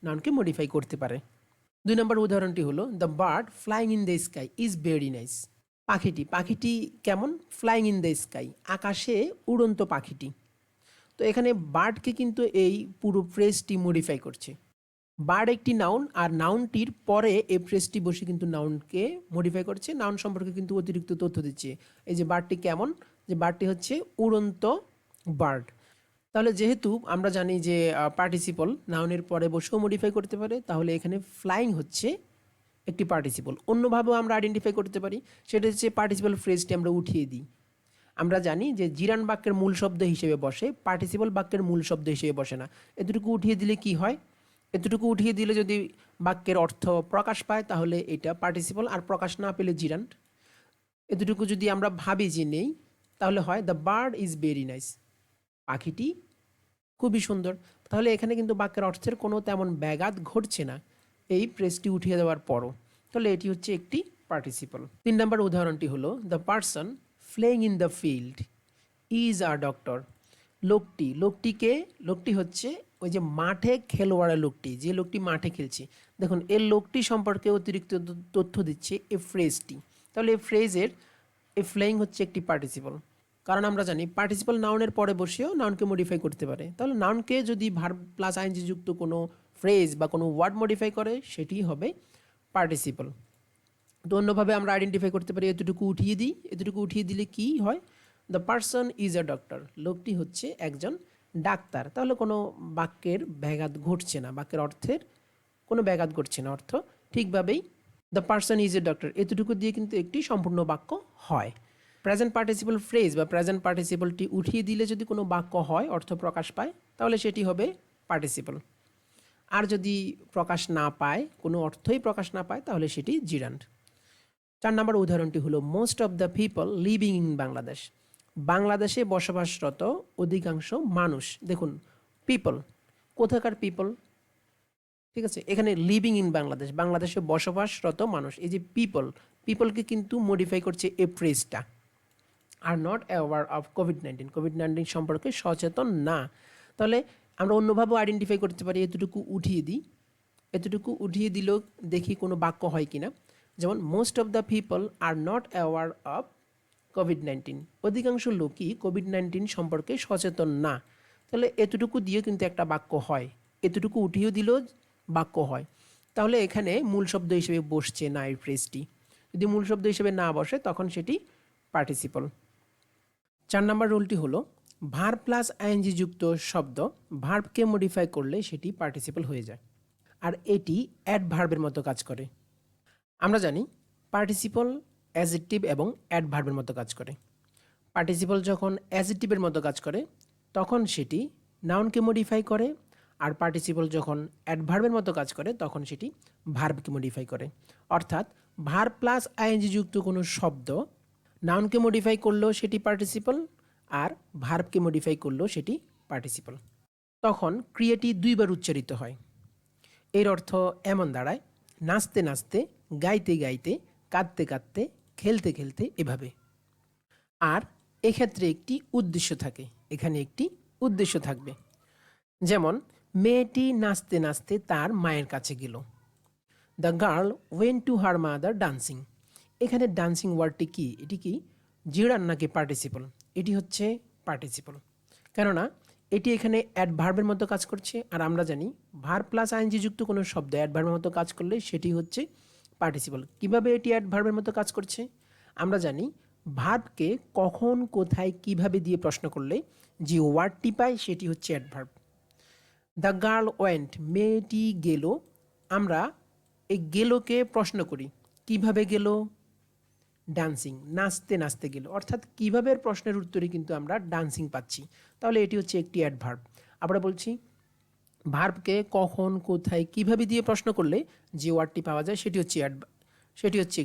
নাউনকে মডিফাই করতে পারে। 2 নম্বর উদাহরণটি হলো, the bird flying in the sky is very nice. পাখিটি কেমন? ফ্লাইং ইন দ্য স্কাই, আকাশে উড়ন্ত পাখিটি। তো এখানে বার্ডকে কিন্তু এই পুরো ফ্রেজটি মডিফাই করছে। বার্ড একটি নাউন, আর নাউনটির পরে এই ফ্রেজটি বসে কিন্তু নাউনকে মডিফাই করছে, নাউন সম্পর্কে কিন্তু অতিরিক্ত তথ্য দিচ্ছে। এই যে বার্ডটি কেমন, যে বার্ডটি হচ্ছে উড়ন্ত বার্ড। তাহলে যেহেতু আমরা জানি যে পার্টিসিপল নাউনের পরে বসেও মডিফাই করতে পারে, তাহলে এখানে ফ্লাইং হচ্ছে একটি পার্টিসিপল। অন্যভাবেও আমরা আইডেন্টিফাই করতে পারি, সেটা হচ্ছে পার্টিসিপল ফ্রেজটি আমরা উঠিয়ে দিই। আমরা জানি যে জিরান বাক্যের মূল শব্দ হিসেবে বসে, পার্টিসিপল বাক্যের মূল শব্দ হিসেবে বসে না। এতটুকু উঠিয়ে দিলে কি হয়? এতটুকু উঠিয়ে দিলে যদি বাক্যের অর্থ প্রকাশ পায়, তাহলে এটা পার্টিসিপল, আর প্রকাশ না পেলে জিরান্ট। এতটুকু যদি আমরা ভাবি যে নেই, তাহলে হয় the bird is very nice, পাখিটি খুবই সুন্দর। তাহলে এখানে কিন্তু বাক্যের অর্থের কোনো তেমন ব্যাঘাত ঘটছে না এই প্রেসটি উঠিয়ে দেওয়ার পরও। তাহলে এটি হচ্ছে একটি পার্টিসিপল। 3 নম্বর উদাহরণটি হলো, the person playing in the field is a doctor. লোকটি হচ্ছে ওই যে মাঠে খেলোয়াড়ের লোকটি, যে লোকটি মাঠে খেলছে। দেখুন এর লোকটি সম্পর্কে অতিরিক্ত তথ্য দিচ্ছে এই ফ্রেজটি। তাহলে এই ফ্রেজের এই ফ্লেইং হচ্ছে একটি পার্টিসিপল, কারণ আমরা জানি পার্টিসিপল নাউনের পরে বসেও নাউনকে মডিফাই করতে পারে। তাহলে নাউনকে যদি ভার্ব প্লাস আইএনজি যুক্ত কোনো ফ্রেজ বা কোনো ওয়ার্ড মডিফাই করে, সেটি হবে পার্টিসিপল। তো অন্যভাবে আমরা আইডেন্টিফাই করতে পারি, এতটুকু উঠিয়ে দিই। এতটুকু উঠিয়ে দিলে কি হয়? The person is a doctor, লোকটি হচ্ছে একজন ডাক্তার। তাহলে কোনো বাক্যের ব্যাঘাত ঘটছে না, বাক্যের অর্থের কোনো ব্যাঘাত ঘটছে না, অর্থ ঠিকভাবেই the person is a doctor, এতটুকু দিয়ে কিন্তু একটি সম্পূর্ণ বাক্য হয়। প্রেজেন্ট পার্টিসিপল ফ্রেজ বা প্রেজেন্ট পার্টিসিপলটি উঠিয়ে দিলে যদি কোনো বাক্য হয়, অর্থ প্রকাশ পায়, তাহলে সেটি হবে পার্টিসিপল। আর যদি প্রকাশ না পায়, কোনো অর্থই প্রকাশ না পায়, তাহলে সেটি জিরান্ড। 4 নম্বর উদাহরণটি হলো, most of the people living in Bangladesh. বাংলাদেশে বসবাসরত অধিকাংশ মানুষ। দেখুন পিপল, কোথাকার পিপল? ঠিক আছে, এখানে লিভিং ইন বাংলাদেশ, বাংলাদেশে বসবাসরত মানুষ। এই যে পিপলকে কিন্তু মডিফাই করছে এই ফ্রেজটা। আর নট অ্যাওয়ার অফ কোভিড-19 সম্পর্কে সচেতন না। তাহলে আমরা অন্যভাবেও আইডেন্টিফাই করতে পারি, এতটুকু উঠিয়ে দিই। এতটুকু উঠিয়ে দিলেও দেখি কোনো বাক্য হয় কিনা। যেমন most of the people R not aware of COVID-19, অধিকাংশ লোকই কোভিড-19 সম্পর্কে সচেতন না। তাহলে এতটুকু দিয়ে কিন্তু একটা বাক্য হয়, এতটুকু উঠিয়ে দিলেও বাক্য হয়। তাহলে এখানে মূল শব্দ হিসেবে বসছে না এই ফ্রেজটি। যদি মূল শব্দ হিসেবে না বসে, তখন সেটি পার্টিসিপল। 4 নম্বর রুলটি হলো, ভার্ব প্লাস আইএনজি যুক্ত শব্দ ভার্বকে মডিফাই করলে সেটি পার্টিসিপল হয়ে যায়, আর এটি অ্যাডভার্বের মতো কাজ করে। আমরা জানি পার্টিসিপল অ্যাজেক্টিভ এবং অ্যাডভার্বের মতো কাজ করে। পার্টিসিপল যখন অ্যাজেক্টিভের মতো কাজ করে, তখন সেটি নাউনকে মডিফাই করে, আর পার্টিসিপল যখন অ্যাডভার্বের মতো কাজ করে, তখন সেটি ভার্বকে মডিফাই করে। অর্থাৎ ভার্ব প্লাস আইএনজি যুক্ত কোনো শব্দ নাউনকে মডিফাই করলেও সেটি পার্টিসিপল, আর ভার্বকে মডিফাই করলেও সেটি পার্টিসিপল। তখন ক্রিয়াটি দুইবার উচ্চারিত হয়। এর অর্থ এমন দাঁড়ায়, নাচতে নাচতে, গাইতে গাইতে, কাঁদতে কাঁদতে, খেলতে খেলতে, এভাবে। আর এক্ষেত্রে একটি উদ্দেশ্য থাকে, এখানে একটি উদ্দেশ্য থাকবে। যেমন মেয়েটি নাচতে নাচতে তার মায়ের কাছে গেল। The girl went to her mother dancing. এখানে ডান্সিং ওয়ার্ডটি কি? এটি কি জিরান নাকি পার্টিসিপল? এটি হচ্ছে পার্টিসিপল, কেননা এটি এখানে অ্যাডভার্বের মতো কাজ করছে। আর আমরা জানি ভার্ব প্লাস আইএনজি যুক্ত কোনো শব্দ অ্যাডভার্বের মতো কাজ করলে সেটি হচ্ছে পার্টিসিপল। কিভাবে এটি অ্যাডভার্বের মতো কাজ করছে? আমরা জানি ভার্বকে কখন, কোথায়, কিভাবে দিয়ে প্রশ্ন করলে যে ওয়ার্ডটি পাই, সেটি হচ্ছে অ্যাডভার্ব। দ্য গার্ল ওয়েন্ট, মেয়েটি গেল। আমরা এই গেলোকে প্রশ্ন করি, কিভাবে গেল? ডান্সিং, নাচতে নাচতে গেল। অর্থাৎ কিভাবে এর প্রশ্নের উত্তরে কিন্তু আমরা ডান্সিং পাচ্ছি। তাহলে এটি হচ্ছে একটি অ্যাডভার্ব। আবার বলছি, ভার্বকে কখন, কোথায়, কিভাবে দিয়ে প্রশ্ন করলে যে ওয়ার্ডটি পাওয়া যায় সেটি হচ্ছে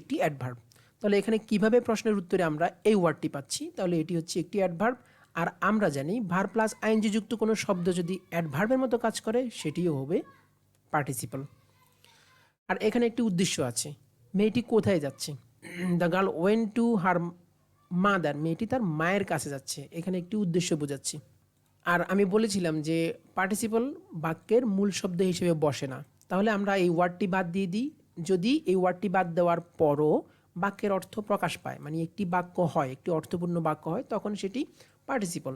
একটি অ্যাডভার্ব। তাহলে এখানে কিভাবে প্রশ্নের উত্তরে আমরা এই ওয়ার্ডটি পাচ্ছি, তাহলে এটি হচ্ছে একটি অ্যাডভার্ব। আর আমরা জানি ভার্ব প্লাস আইএনজি যুক্ত কোনো শব্দ যদি অ্যাডভার্বের মতো কাজ করে সেটিও হবে পার্টিসিপল। আর এখানে একটি উদ্দেশ্য আছে, মেয়েটি কোথায় যাচ্ছে? The girl went to her mother, মেয়েটি তার মায়ের কাছে যাচ্ছে, এখানে একটি উদ্দেশ্য বোঝাচ্ছি। আর আমি বলেছিলাম যে পার্টিসিপল বাক্যের মূল শব্দ হিসেবে বসে না, তাহলে আমরা এই ওয়ার্ডটি বাদ দিয়ে দিই। যদি এই ওয়ার্ডটি বাদ দেওয়ার পরও বাক্যের অর্থ প্রকাশ পায়, মানে একটি বাক্য হয়, একটি অর্থপূর্ণ বাক্য হয়, তখন সেটি পার্টিসিপল।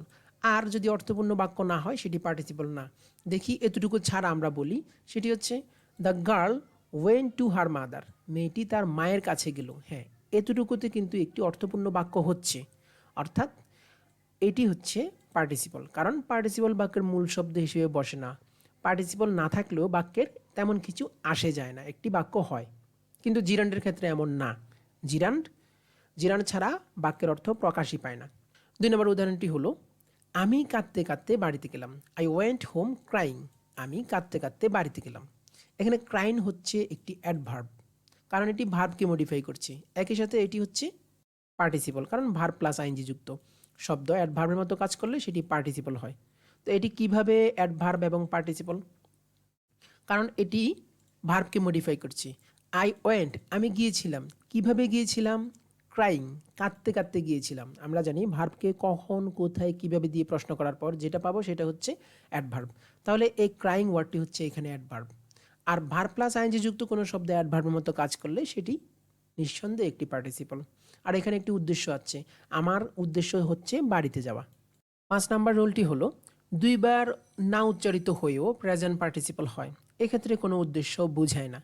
আর যদি অর্থপূর্ণ বাক্য না হয় সেটি পার্টিসিপল না। দেখি এতটুকু ছাড়া আমরা বলি, সেটি হচ্ছে the girl went to her mother, মেয়েটি তার মায়ের কাছে গেল। হ্যাঁ, এতটুকুতে কিন্তু একটি অর্থপূর্ণ বাক্য হচ্ছে, অর্থাৎ এটি হচ্ছে পার্টিসিপল। কারণ পার্টিসিপল বাক্যের মূল শব্দ হিসেবে বসে না, পার্টিসিপল না থাকলেও বাক্যের তেমন কিছু আসে যায় না, একটি বাক্য হয়। কিন্তু জিরান্ডের ক্ষেত্রে এমন না, জিরান্ড ছাড়া বাক্যের অর্থ প্রকাশই পায় না। 2 নম্বর উদাহরণটি হলো, আমি কাঁদতে কাঁদতে বাড়িতে গেলাম। আই ওয়েন্ট হোম ক্রাইং, আমি কাঁদতে কাঁদতে বাড়িতে গেলাম। এখানে ক্রাইং হচ্ছে একটি অ্যাডভার্ব, কারণ এটি ভার্বকে মডিফাই করছে। একই সাথে এটি হচ্ছে পার্টিসিপল, কারণ ভার্ব প্লাস আইএনজি যুক্ত শব্দ অ্যাডভার্বের মতো কাজ করলে সেটি পার্টিসিপল হয়। তো এটি কিভাবে অ্যাডভার্ব এবং পার্টিসিপল? কারণ এটি ভার্বকে মডিফাই করছে। আই ওয়েন্ট, আমি গিয়েছিলাম। কিভাবে গিয়েছিলাম? ক্রাইং, কাঁদতে কাঁদতে গিয়েছিলাম। আমরা জানি ভার্বকে কখন, কোথায়, কিভাবে দিয়ে প্রশ্ন করার পর যেটা পাবো সেটা হচ্ছে অ্যাডভার্ব। তাহলে এই ক্রাইং ওয়ার্ডটি হচ্ছে এখানে অ্যাডভার্ব। আর ভার্ব প্লাস আইএনজি যুক্ত কোনো শব্দ অ্যাডভার্বের মতো কাজ করলে সেটি নিঃসন্দেহে একটি পার্টিসিপল। আর এখানে একটি উদ্দেশ্য আছে, আমার উদ্দেশ্য হচ্ছে বাড়িতে যাওয়া। 5 নাম্বার রুলটি হলো, দুইবার না উচ্চারিত হয়েও প্রেজেন্ট পার্টিসিপল হয়, এক্ষেত্রে কোনো উদ্দেশ্য বোঝায় না।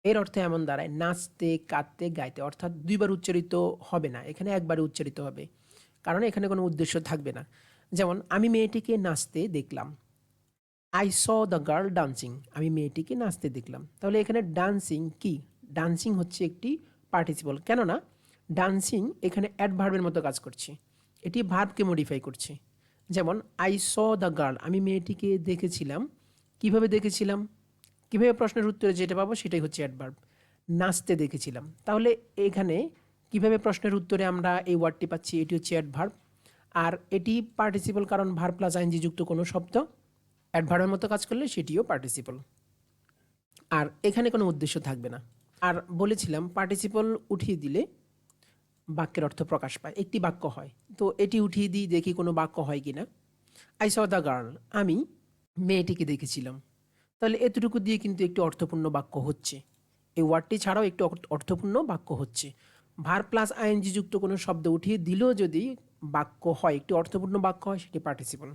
এর অর্থ এমন দাঁড়ায়, নাচতে, কাঁদতে, গাইতে, অর্থাৎ দুইবার উচ্চারিত হবে না, এখানে একবারে উচ্চারিত হবে, কারণ এখানে কোনো উদ্দেশ্য থাকবে না। যেমন, আমি মেয়েটিকে নাচতে দেখলাম। I saw the girl dancing, আমি মেয়েটিকে নাচতে দেখলাম। তাহলে এখানে ডান্সিং কি? ডান্সিং হচ্ছে একটি পার্টিসিপল, কেননা ডান্সিং এখানে অ্যাডভার্বের মতো কাজ করছে, এটি ভার্বকে মডিফাই করছে। যেমন, আই স দ্য গার্ল, আমি মেয়েটিকে দেখেছিলাম। কিভাবে দেখেছিলাম? কিভাবে প্রশ্নের উত্তরে যেটা পাবো সেটাই হচ্ছে অ্যাডভার্ব, নাচতে দেখেছিলাম। তাহলে এখানে কিভাবে প্রশ্নের উত্তরে আমরা এই ওয়ার্ডটি পাচ্ছি, এটি হচ্ছে অ্যাডভার্ব। আর এটি পার্টিসিপল, কারণ ভার্ব প্লাস আইএনজি যুক্ত কোনো শব্দ অ্যাডভার্বের মতো কাজ করলে সেটিও পার্টিসিপল। আর এখানে কোনো উদ্দেশ্য থাকবে না। আর বলেছিলাম পার্টিসিপল উঠিয়ে দিলে বাক্যের অর্থ প্রকাশ পায়, একটি বাক্য হয়। তো এটি উঠিয়ে দিই, দেখি কোনো বাক্য হয় কি না। আই স দ্য গার্ল, আমি মেয়েটিকে দেখেছিলাম। তাহলে এতটুকু দিয়ে কিন্তু একটি অর্থপূর্ণ বাক্য হচ্ছে, এই ওয়ার্ডটি ছাড়াও একটি অর্থপূর্ণ বাক্য হচ্ছে। ভার্ব প্লাস আইএনজি যুক্ত কোনো শব্দ উঠিয়ে দিলেও যদি বাক্য হয়, একটি অর্থপূর্ণ বাক্য হয়, সেটি পার্টিসিপল।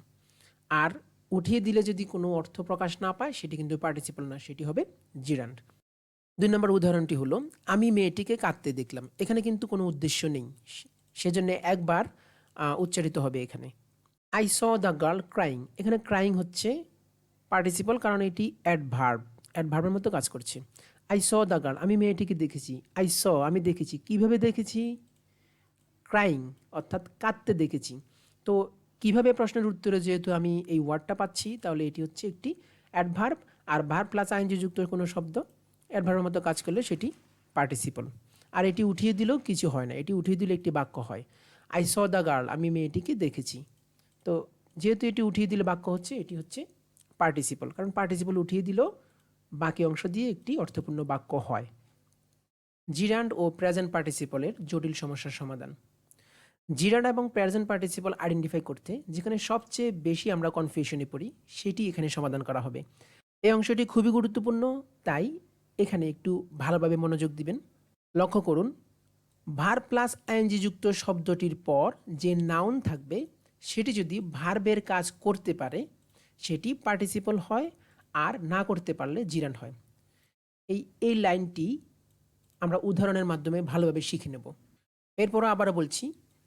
আর উঠিয়ে দিলে যদি কোনো অর্থ প্রকাশ না পায় সেটি কিন্তু পার্টিসিপল না, সেটি হবে জিরান্ড। 2 নম্বর উদাহরণটি হলো, আমি মেয়েটিকে কাঁদতে দেখলাম। এখানে কিন্তু কোনো উদ্দেশ্য নেই, সেজন্য একবার উচ্চারিত হবে এখানে। I saw the girl crying, এখানে ক্রাইং হচ্ছে পার্টিসিপল, কারণ এটি অ্যাডভার্বের মতো কাজ করছে। আই স দ্য গার্ল, আমি মেয়েটিকে দেখেছি। আই স, আমি দেখেছি। কিভাবে দেখেছি? ক্রাইং, অর্থাৎ কাঁদতে দেখেছি। তো কিভাবে প্রশ্নের উত্তরে যেহেতু আমি এই ওয়ার্ডটা পাচ্ছি, তাহলে এটি হচ্ছে একটি অ্যাডভার্ব। আর ভার্ব প্লাস আইএনজি যুক্ত কোনো শব্দ অ্যাডভার্বের মতো কাজ করলে সেটি পার্টিসিপল। আর এটি উঠিয়ে দিলেও কিছু হয় না, এটি উঠিয়ে দিলে একটি বাক্য হয়। আই স দ্য গার্ল, আমি মেয়েটিকে দেখেছি। তো যেহেতু এটি উঠিয়ে দিলে বাক্য হচ্ছে, এটি হচ্ছে পার্টিসিপল, কারণ পার্টিসিপল উঠিয়ে দিলেও বাকি অংশ দিয়ে একটি অর্থপূর্ণ বাক্য হয়। জিরান্ড ও প্রেজেন্ট পার্টিসিপলের জটিল সমস্যার সমাধান। জিরান্ড এবং প্রেজেন্ট পার্টিসিপল আইডেন্টিফাই করতে যেখানে সবচেয়ে বেশি আমরা কনফিউশনে পড়ি, সেটি এখানে সমাধান করা হবে। এই অংশটি খুবই গুরুত্বপূর্ণ, তাই এখানে একটু ভালোভাবে মনোযোগ দিবেন। লক্ষ্য করুন, ভার্ব প্লাস আইএনজি যুক্ত শব্দটির পর যে নাউন থাকবে সেটি যদি ভার্বের কাজ করতে পারে সেটি পার্টিসিপল হয়, আর না করতে পারলে জিরান্ড হয়। এই লাইনটি আমরা উদাহরণের মাধ্যমে ভালোভাবে শিখে নেব। এরপরও আবারও বলছি,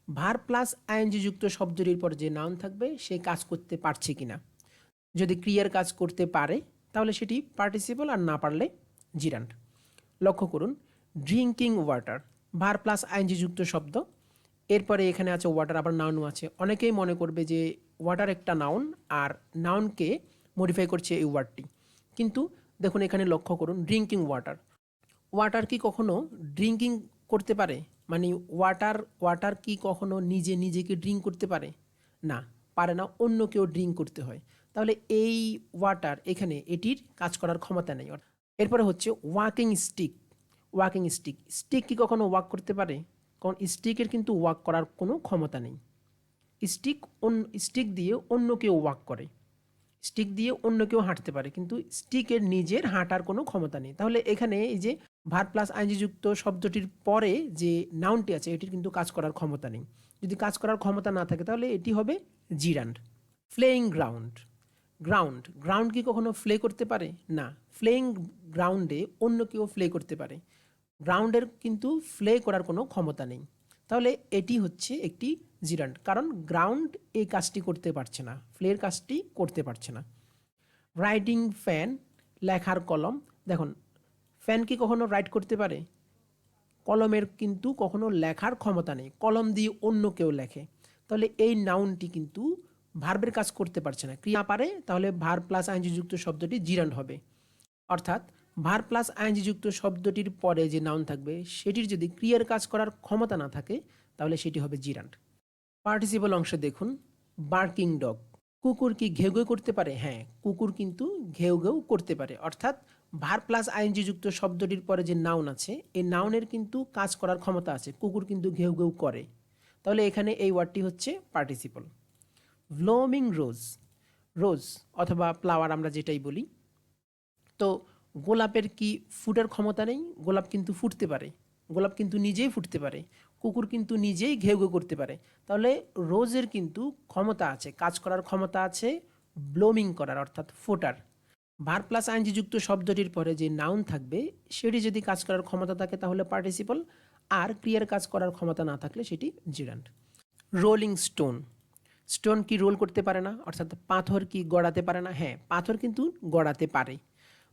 ভার্ব প্লাস আইএনজি যুক্ত শব্দটির পর যে নাউন থাকবে সে কাজ করতে পারছে কিনা। যদি ক্রিয়ার কাজ করতে পারে তাহলে সেটি পার্টিসিপল, আর না পারলে জিরান্ড। লক্ষ্য করুন, drinking water verb plus ING যুক্ত শব্দ, এরপরে এখানে আছে ওয়াটার, আবার নাউনও আছে। অনেকেই মনে করবে যে ওয়াটার একটা নাউন আর নাউনকে মডিফাই করছে এই ওয়ার্ডটি, কিন্তু দেখুন এখানে লক্ষ্য করুন, ড্রিঙ্কিং ওয়াটার। ওয়াটার কি কখনো ড্রিঙ্কিং করতে পারে? মানে ওয়াটার কি কখনো নিজেকে ড্রিঙ্ক করতে পারে? না, পারে না, অন্য কেউ ড্রিঙ্ক করতে হয়। তাহলে এই ওয়াটার এখানে এটির কাজ করার ক্ষমতা নেই। এরপরে হচ্ছে ওয়াকিং স্টিক। স্টিক কি কখনো ওয়াক করতে পারে? কারণ স্টিকের কিন্তু ওয়াক করার কোনো ক্ষমতা নেই। স্টিক দিয়ে অন্য কেউ ওয়াক করে, স্টিক দিয়ে অন্য কেউ হাঁটতে পারে, কিন্তু স্টিকের নিজের হাঁটার কোনো ক্ষমতা নেই। তাহলে এখানে এই যে ভার প্লাস আইনজি যুক্ত শব্দটির পরে যে নাউনটি আছে এটির কিন্তু কাজ করার ক্ষমতা নেই। যদি কাজ করার ক্ষমতা না থাকে তাহলে এটি হবে জিরান্ড। Feeling ground. গ্রাউন্ড কি কখনো ফ্লে করতে পারে? না, ফ্লেইং গ্রাউন্ডে অন্য কেউ ফ্লে করতে পারে, গ্রাউন্ডের কিন্তু ফ্লে করার কোনো ক্ষমতা নেই। তাহলে এটি হচ্ছে একটি জিরান্ড, কারণ গ্রাউন্ড এই কাজটি করতে পারছে না, ফ্লের কাজটি করতে পারছে না। রাইটিং ফ্যান, লেখার কলম। দেখুন, ফ্যান কি কখনো রাইট করতে পারে? কলমের কিন্তু কখনো লেখার ক্ষমতা নেই, কলম দিয়ে অন্য কেউ লেখে। তাহলে এই নাউনটি কিন্তু ভার্বের কাজ করতে পারছে না, ক্রিয়া পারে, তাহলে ভার প্লাস আইনজি যুক্ত শব্দটি জিরান্ড হবে। অর্থাৎ ভার প্লাস আইনজি যুক্ত শব্দটির পরে যে নাউন থাকবে সেটির যদি ক্রিয়ার কাজ করার ক্ষমতা না থাকে তাহলে সেটি হবে জিরান্ড। পার্টিসিপল অংশে দেখুন, বার্কিং ডগ। কুকুর কি ঘেউ ঘেউ করতে পারে? হ্যাঁ, কুকুর কিন্তু ঘেউ ঘেউ করতে পারে। অর্থাৎ ভার প্লাস আইনজি যুক্ত শব্দটির পরে যে নাউন আছে এই নাউনের কিন্তু কাজ করার ক্ষমতা আছে, কুকুর কিন্তু ঘেউ ঘেউ করে। তাহলে এখানে এই ওয়ার্ডটি হচ্ছে পার্টিসিপল। ব্লোমিং রোজ অথবা ফ্লাওয়ার আমরা যেটাই বলি। তো গোলাপের কি ফুটার ক্ষমতা নেই? গোলাপ কিন্তু ফুটতে পারে, গোলাপ কিন্তু নিজেই ফুটতে পারে, কুকুর কিন্তু নিজেই ঘেউ ঘেউ করতে পারে। তাহলে রোজের কিন্তু ক্ষমতা আছে, কাজ করার ক্ষমতা আছে ব্লোমিং করার, অর্থাৎ ফোটার। ভার প্লাস আইনজি যুক্ত শব্দটির পরে যে নাউন থাকবে সেটি যদি কাজ করার ক্ষমতা থাকে তাহলে পার্টিসিপল, আর ক্রিয়ার কাজ করার ক্ষমতা না থাকলে সেটি জিরান্ড। রোলিং স্টোন কি রোল করতে পারে না? অর্থাৎ পাথর কি গড়াতে পারে না? হ্যাঁ, পাথর কিন্তু গড়াতে পারে।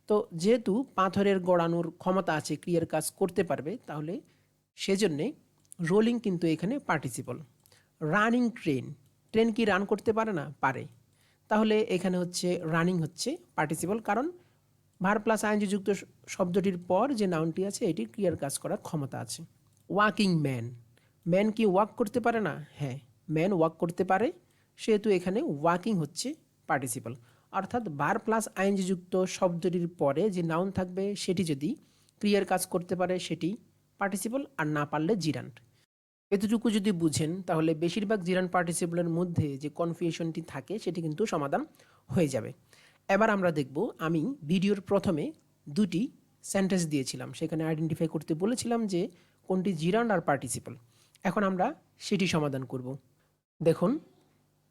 তো যেহেতু পাথরের গড়ানোর ক্ষমতা আছে, ক্রিয়ার কাজ করতে পারবে, তাহলে সেজন্যে রোলিং কিন্তু এখানে পার্টিসিপল। রানিং ট্রেন কি রান করতে পারে না? পারে। তাহলে এখানে হচ্ছে রানিং হচ্ছে পার্টিসিপল, কারণ ভার প্লাস আইনজি যুক্ত শব্দটির পর যে নাউনটি আছে এটির ক্রিয়ার কাজ করার ক্ষমতা আছে। ওয়াকিং ম্যান কি ওয়াক করতে পারে না? হ্যাঁ, ম্যান ওয়াক করতে পারে, সেহেতু এখানে ওয়াকিং হচ্ছে পার্টিসিপল। অর্থাৎ ভার প্লাস আইনজি যুক্ত শব্দটির পরে যে নাউন থাকবে সেটি যদি ক্রিয়ার কাজ করতে পারে সেটি পার্টিসিপল, আর না পারলে জিরান্ড। এতটুকু যদি বুঝেন তাহলে বেশিরভাগ জিরান্ড পার্টিসিপলের মধ্যে যে কনফিউশনটি থাকে সেটি কিন্তু সমাধান হয়ে যাবে। এবার আমরা দেখব, আমি ভিডিওর প্রথমে দুটি সেন্টেন্স দিয়েছিলাম, সেখানে আইডেন্টিফাই করতে বলেছিলাম যে কোনটি জিরান্ড আর পার্টিসিপল। এখন আমরা সেটি সমাধান করব। দেখুন,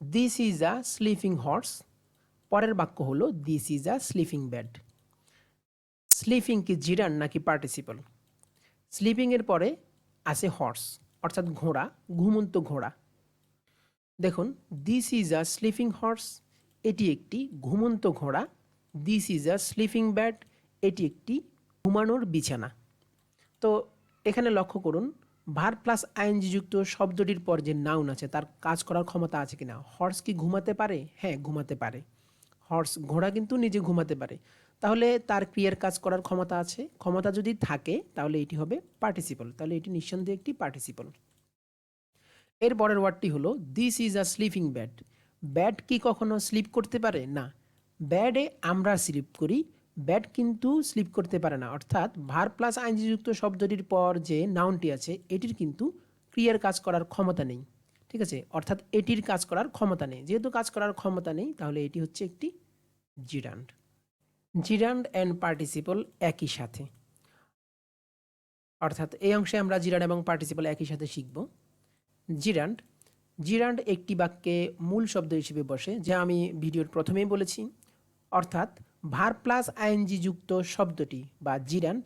this is a sleeping horse, পরের বাক্য হলো this is a sleeping bed. Sleeping কি জিরান্ড নাকি পার্টিসিপল? স্লিপিংয়ের পরে আছে হর্স, অর্থাৎ ঘোড়া, ঘুমন্ত ঘোড়া। দেখুন, this is a sleeping horse, এটি একটি ঘুমন্ত ঘোড়া। This is a sleeping bed, এটি একটি ঘুমানোর বিছানা। তো এখানে লক্ষ্য করুন, ভার প্লাস আইএনজি যুক্ত শব্দটির পর যে নাউন আছে তার কাজ করার ক্ষমতা আছে কিনা। হর্স কি ঘুমাতে পারে? হ্যাঁ, ঘুমাতে পারে। ঘোড়া কিন্তু নিজে ঘুমাতে পারে, তাহলে তার ক্রিয়ার কাজ করার ক্ষমতা আছে। ক্ষমতা যদি থাকে তাহলে এটি হবে পার্টিসিপল, তাহলে এটি নিঃসন্দেহে একটি পার্টিসিপল। এর পরের ওয়ার্ডটি হলো this is a sleeping bad. Bad কি কখনো স্লিপ করতে পারে? না, ব্যাডে আমরা স্লিপ করি, ব্যাড কিন্তু স্লিপ করতে পারে না। অর্থাৎ ভার প্লাস আইনজিযুক্ত শব্দটির পর যে নাউনটি আছে এটির কিন্তু ক্রিয়ার কাজ করার ক্ষমতা নেই। ঠিক আছে, অর্থাৎ এটির কাজ করার ক্ষমতা নেই। যেহেতু কাজ করার ক্ষমতা নেই তাহলে এটি হচ্ছে একটি জিরান্ড। জিরান্ড অ্যান্ড পার্টিসিপল একই সাথে, অর্থাৎ এই অংশে আমরা জিরান্ড এবং পার্টিসিপল একই সাথে শিখব। জিরান্ড জিরান্ড একটি বাক্যে মূল শব্দ হিসেবে বসে, যা আমি ভিডিওর প্রথমেই বলেছি। অর্থাৎ ভার প্লাস আইএনজি যুক্ত শব্দটি বা জিরান্ড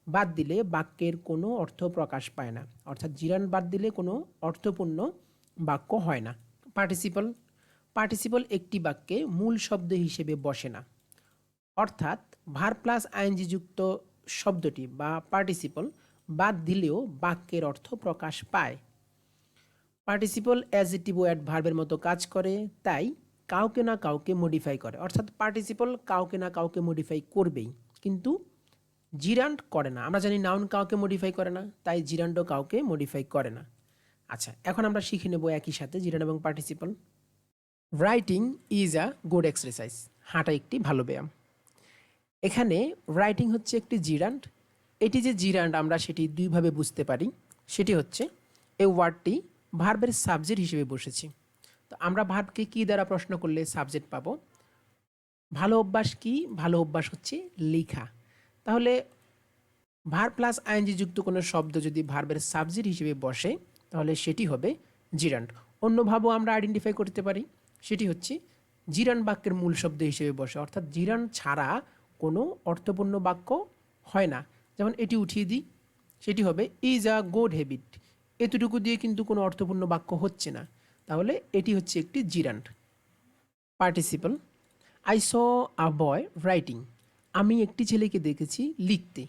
বাদ দিলে বাক্যের কোনো অর্থ প্রকাশ পায় না। অর্থাৎ জিরান্ড বাদ দিলে কোনো অর্থপূর্ণ বাক্য হয় না। পার্টিসিপল একটি বাক্যে মূল শব্দ হিসেবে বসে না। অর্থাৎ ভার প্লাস আইএনজি যুক্ত শব্দটি বা পার্টিসিপল বাদ দিলেও বাক্যের অর্থ প্রকাশ পায়। পার্টিসিপল অ্যাডজেক্টিভ ও অ্যাডভার্বের মতো কাজ করে, তাই কাউকে না কাউকে মডিফাই করে। অর্থাৎ পার্টিসিপল কাউকে না কাউকে মডিফাই করবেই, কিন্তু জিরান্ড করে না। আমরা জানি নাউন কাউকে মডিফাই করে না, তাই জিরান্ডও কাউকে মডিফাই করে না। আচ্ছা, এখন আমরা শিখে নেব একই সাথে জিরান্ড এবং participle. Writing is a good exercise. হাঁটা একটি ভালো ব্যায়াম। এখানে রাইটিং হচ্ছে একটি জিরান্ড। এটি যে জিরান্ড আমরা সেটি দুইভাবে বুঝতে পারি। সেটি হচ্ছে এই ওয়ার্ডটি ভার্বের সাবজেক্ট হিসেবে বসেছে। তো আমরা ভার্বকে কী দ্বারা প্রশ্ন করলে সাবজেক্ট পাবো? ভালো অভ্যাস কি? ভালো অভ্যাস হচ্ছে লেখা। তাহলে ভার্ব প্লাস আইএনজি যুক্ত কোনো শব্দ যদি ভার্বের সাবজেক্ট হিসেবে বসে তাহলে সেটি হবে জিরান্ড। অন্যভাবেও আমরা আইডেন্টিফাই করতে পারি, সেটি হচ্ছে জিরান্ড বাক্যের মূল শব্দ হিসেবে বসে। অর্থাৎ জিরান্ড ছাড়া কোনো অর্থপূর্ণ বাক্য হয় না। যেমন এটি উঠিয়ে দিই, সেটি হবে ইজ আ গুড হ্যাবিট। এতটুকু দিয়ে কিন্তু কোনো অর্থপূর্ণ বাক্য হচ্ছে না, তাহলে এটি হচ্ছে একটি জিরান্ড। Participle, I saw a boy writing. আমি একটি ছেলেকে দেখেছি লিখতে,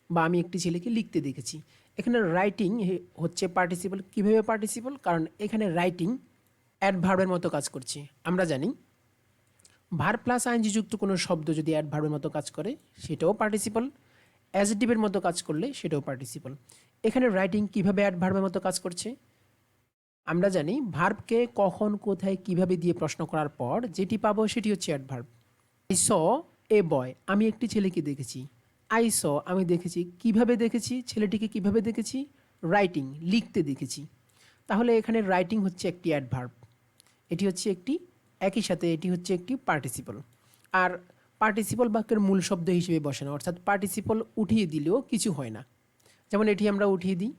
বা আমি একটি ছেলেকে লিখতে দেখেছি। এখানে রাইটিং হচ্ছে পার্টিসিপল। কীভাবে পার্টিসিপল? কারণ এখানে রাইটিং অ্যাডভার্বের মতো কাজ করছে। আমরা জানি ভার্ব প্লাস আইএনজি যুক্ত কোনো শব্দ যদি অ্যাডভার্বের মতো কাজ করে সেটাও পার্টিসিপল, অ্যাডজেক্টিভের মতো কাজ করলে সেটাও পার্টিসিপল। এখানে রাইটিং কিভাবে অ্যাডভার্বের মতো কাজ করছে? আমরা জানি ভার্বকে কখন, কোথায়, কিভাবে দিয়ে প্রশ্ন করার পর যেটি পাবো সেটি হচ্ছে অ্যাডভার্ব। আই স এ বয়, আমি একটি ছেলেকে দেখেছি। আই স, আমি দেখেছি। কিভাবে দেখেছি? ছেলেটিকে কিভাবে দেখেছি? রাইটিং, লিখতে দেখেছি। তাহলে এখানে রাইটিং হচ্ছে একটি অ্যাডভার্ব, এটি হচ্ছে একটি, একই সাথে এটি হচ্ছে একটি পার্টিসিপল। আর পার্টিসিপল বাক্যের মূল শব্দ হিসেবে বসে না, অর্থাৎ পার্টিসিপল উঠিয়ে দিলেও কিছু হয় না। যেমন এটি আমরা উঠিয়ে দিই,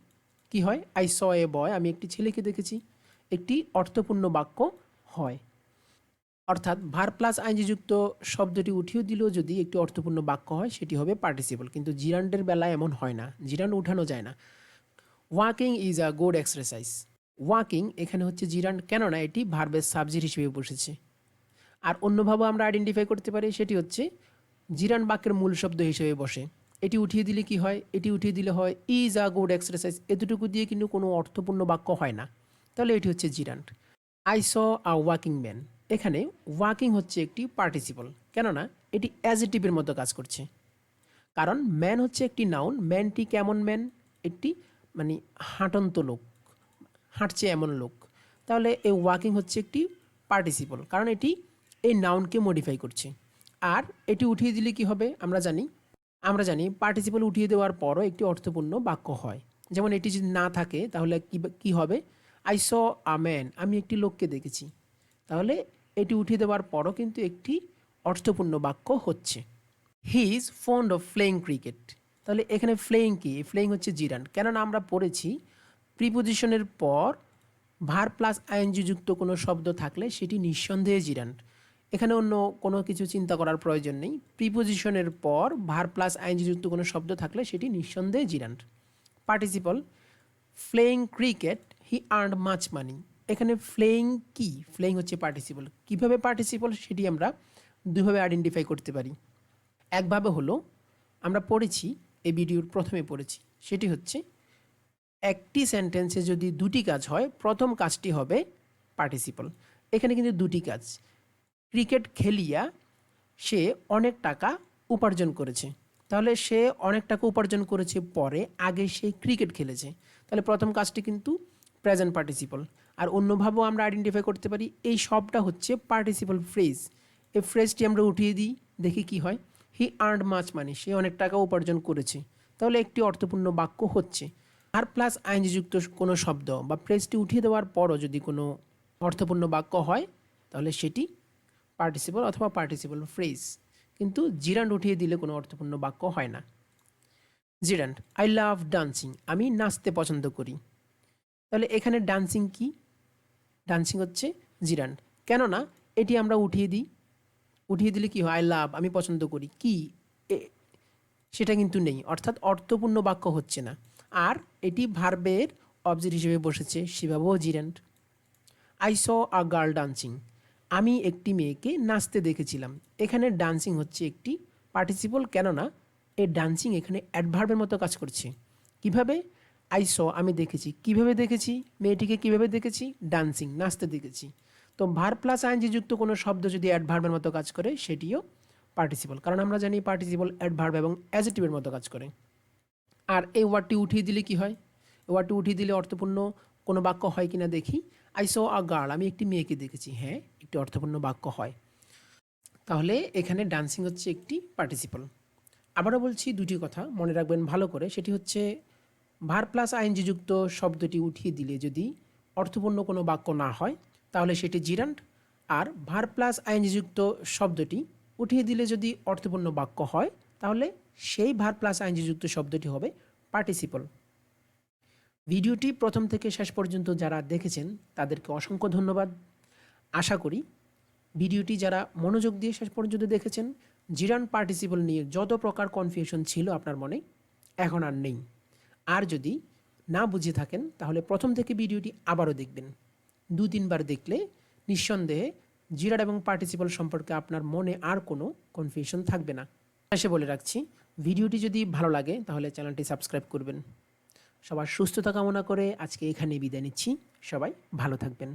কি হয়? আই স এ বয়, আমি একটি ছেলেকে দেখেছি, একটি অর্থপূর্ণ বাক্য হয়। অর্থাৎ ভার্ব প্লাস আইনজি যুক্ত শব্দটি উঠিয়ে দিলেও যদি একটি অর্থপূর্ণ বাক্য হয় সেটি হবে পার্টিসিপল, কিন্তু জিরান্ডের বেলায় এমন হয় না, জিরান্ড উঠানো যায় না। Walking is a good exercise. Walking এখানে হচ্ছে জিরান্ড, কেননা এটি ভার্বের সাবজেক্ট হিসেবে বসেছে। আর অন্যভাবে আমরা আইডেন্টিফাই করতে পারি, সেটি হচ্ছে জিরান্ড বাক্যের মূল শব্দ হিসেবে বসে। এটি উঠিয়ে দিলে কি হয়? এটি উঠিয়ে দিলে হয় ইজ আ গুড এক্সারসাইজ। এতটুকু দিয়ে কিন্তু কোনো অর্থপূর্ণ বাক্য হয় না, তাহলে এটি হচ্ছে জিরান্ড। I saw a walking man. এখানে ওয়াকিং হচ্ছে একটি পার্টিসিপল, কেননা এটি অ্যাডজেক্টিভের মতো কাজ করছে। কারণ ম্যান হচ্ছে একটি নাউন। ম্যানটি কেমন ম্যান? একটি মানে হাঁটন্ত লোক, হাঁটছে এমন লোক। তাহলে এই ওয়াকিং হচ্ছে একটি পার্টিসিপল, কারণ এটি এই নাউনকে মডিফাই করছে। আর এটি উঠিয়ে দিলে কি হবে? আমরা জানি পার্টিসিপল উঠিয়ে দেওয়ার পরও একটি অর্থপূর্ণ বাক্য হয়। যেমন এটি যদি না থাকে তাহলে কি হবে? আই স আ ম্যান, আমি একটি লোককে দেখেছি। তাহলে এটি উঠিয়ে দেওয়ার পরও কিন্তু একটি অর্থপূর্ণ বাক্য হচ্ছে। He is fond of playing cricket. তাহলে এখানে প্লেয়িং কি? প্লেয়িং হচ্ছে জিরান্ড, কেননা আমরা পড়েছি প্রিপোজিশনের পর ভার্ব প্লাস আইএনজি যুক্ত কোনো শব্দ থাকলে সেটি নিঃসন্দেহে জিরান্ড। এখানে অন্য কোনো কিছু চিন্তা করার প্রয়োজন নেই। প্রিপোজিশনের পর ভার্ব প্লাস আইএনজি যুক্ত কোনো শব্দ থাকলে সেটি নিঃসন্দেহে জিরান্ড। Participle, playing cricket he earned much money. এখানে প্লেয়িং কি? প্লেয়িং হচ্ছে পার্টিসিপল। কীভাবে পার্টিসিপল সেটি আমরা দুইভাবে আইডেন্টিফাই করতে পারি। একভাবে হলো, আমরা পড়েছি, এই ভিডিওর প্রথমে পড়েছি, সেটি হচ্ছে একটি সেন্টেন্সে যদি দুটি কাজ হয় প্রথম কাজটি হবে পার্টিসিপল। এখানে কিন্তু দুটি কাজ। ক্রিকেট খেলিয়া সে অনেক টাকা উপার্জন করেছে। তাহলে সে অনেক টাকা উপার্জন করেছে পরে, আগে সে ক্রিকেট খেলেছে। তাহলে প্রথম কাজটি কিন্তু প্রেজেন্ট পার্টিসিপল। আর অন্যভাবেও আমরা আইডেন্টিফাই করতে পারি এই সবটা হচ্ছে পার্টিসিপল ফ্রেজ। এই ফ্রেজটি আমরা উঠিয়ে দিই, দেখি কি হয়। হি আর্নড মাচ মানি, সে অনেক টাকা উপার্জন করেছে। তাহলে একটি অর্থপূর্ণ বাক্য হচ্ছে। আর প্লাস আইনজি যুক্ত কোনো শব্দ বা ফ্রেজটি উঠিয়ে দেওয়ার পরও যদি কোনো অর্থপূর্ণ বাক্য হয় তাহলে সেটি পার্টিসিপল অথবা পার্টিসিপল ফ্রেজ। কিন্তু জিরান্ড উঠিয়ে দিলে কোনো অর্থপূর্ণ বাক্য হয় না। জিরান্ড, আই লাভ ডান্সিং, আমি নাচতে পছন্দ করি। তাহলে এখানে ডান্সিং কি? ডান্সিং হচ্ছে জিরান্ড, কেননা এটি আমরা উঠিয়ে দিই। উঠিয়ে দিলে কি হয়? আই লাভ, আমি পছন্দ করি, কি সেটা কিন্তু নেই, অর্থাৎ অর্থপূর্ণ বাক্য হচ্ছে না। আর এটি ভার্বের অবজেক্ট হিসেবে বসেছে, সেভাবেও gerund. I saw a girl dancing, আমি একটি মেয়েকে নাচতে দেখেছিলাম। এখানে ডান্সিং হচ্ছে একটি পার্টিসিপল, কেননা এই ডান্সিং এখানে অ্যাডভার্বের মতো কাজ করছে। কিভাবে? আই স আমি দেখেছি। কিভাবে দেখেছি? মেয়েটিকে কিভাবে দেখেছি? ডান্সিং নাচতে দেখেছি। তো ভার প্লাস আইএনজি যুক্ত কোনো শব্দ যদি অ্যাডভার্বের মতো কাজ করে সেটিও পার্টিসিপল, কারণ আমরা জানি পার্টিসিপল অ্যাডভার্ব এবং অ্যাজেক্টিভের মতো কাজ করে। আর এই ওয়ার্ডটি উঠিয়ে দিলে কি হয়? এই ওয়ার্ডটি উঠিয়ে দিলে অর্থপূর্ণ কোনো বাক্য হয় কিনা দেখি। আই স আ গার্ল আমি একটি মেয়েকে দেখেছি। হ্যাঁ, একটি অর্থপূর্ণ বাক্য হয়। তাহলে এখানে ডান্সিং হচ্ছে একটি পার্টিসিপল। আবারও বলছি দুটি কথা মনে রাখবেন ভালো করে, সেটি হচ্ছে ভার প্লাস আইএনজি যুক্ত শব্দটি উঠিয়ে দিলে যদি অর্থপূর্ণ কোনো বাক্য না হয় তাহলে সেটি জিরান্ড, আর ভার প্লাস আইএনজি যুক্ত শব্দটি উঠিয়ে দিলে যদি অর্থপূর্ণ বাক্য হয় তাহলে সেই ভার প্লাস আইএনজি যুক্ত শব্দটি হবে পার্টিসিপল। ভিডিওটি প্রথম থেকে শেষ পর্যন্ত যারা দেখেছেন তাদেরকে অসংখ্য ধন্যবাদ। আশা করি ভিডিওটি যারা মনোযোগ দিয়ে শেষ পর্যন্ত দেখেছেন, জিরান পার্টিসিপল নিয়ে যত প্রকার কনফিউশন ছিল আপনার মনে এখন আর নেই। আর যদি না বুঝে থাকেন তাহলে প্রথম থেকে ভিডিওটি আবারও দেখবেন। 2-3 বার দেখলে নিঃসন্দেহে জিরান এবং পার্টিসিপল সম্পর্কে আপনার মনে আর কোনো কনফিউশন থাকবে না। শেষে বলে রাখছি, ভিডিওটি যদি ভালো লাগে তাহলে চ্যানেলটি সাবস্ক্রাইব করবেন। সবার সুস্থতা কামনা করে আজকে এখানেই বিদায় নিচ্ছি। সবাই ভালো থাকবেন।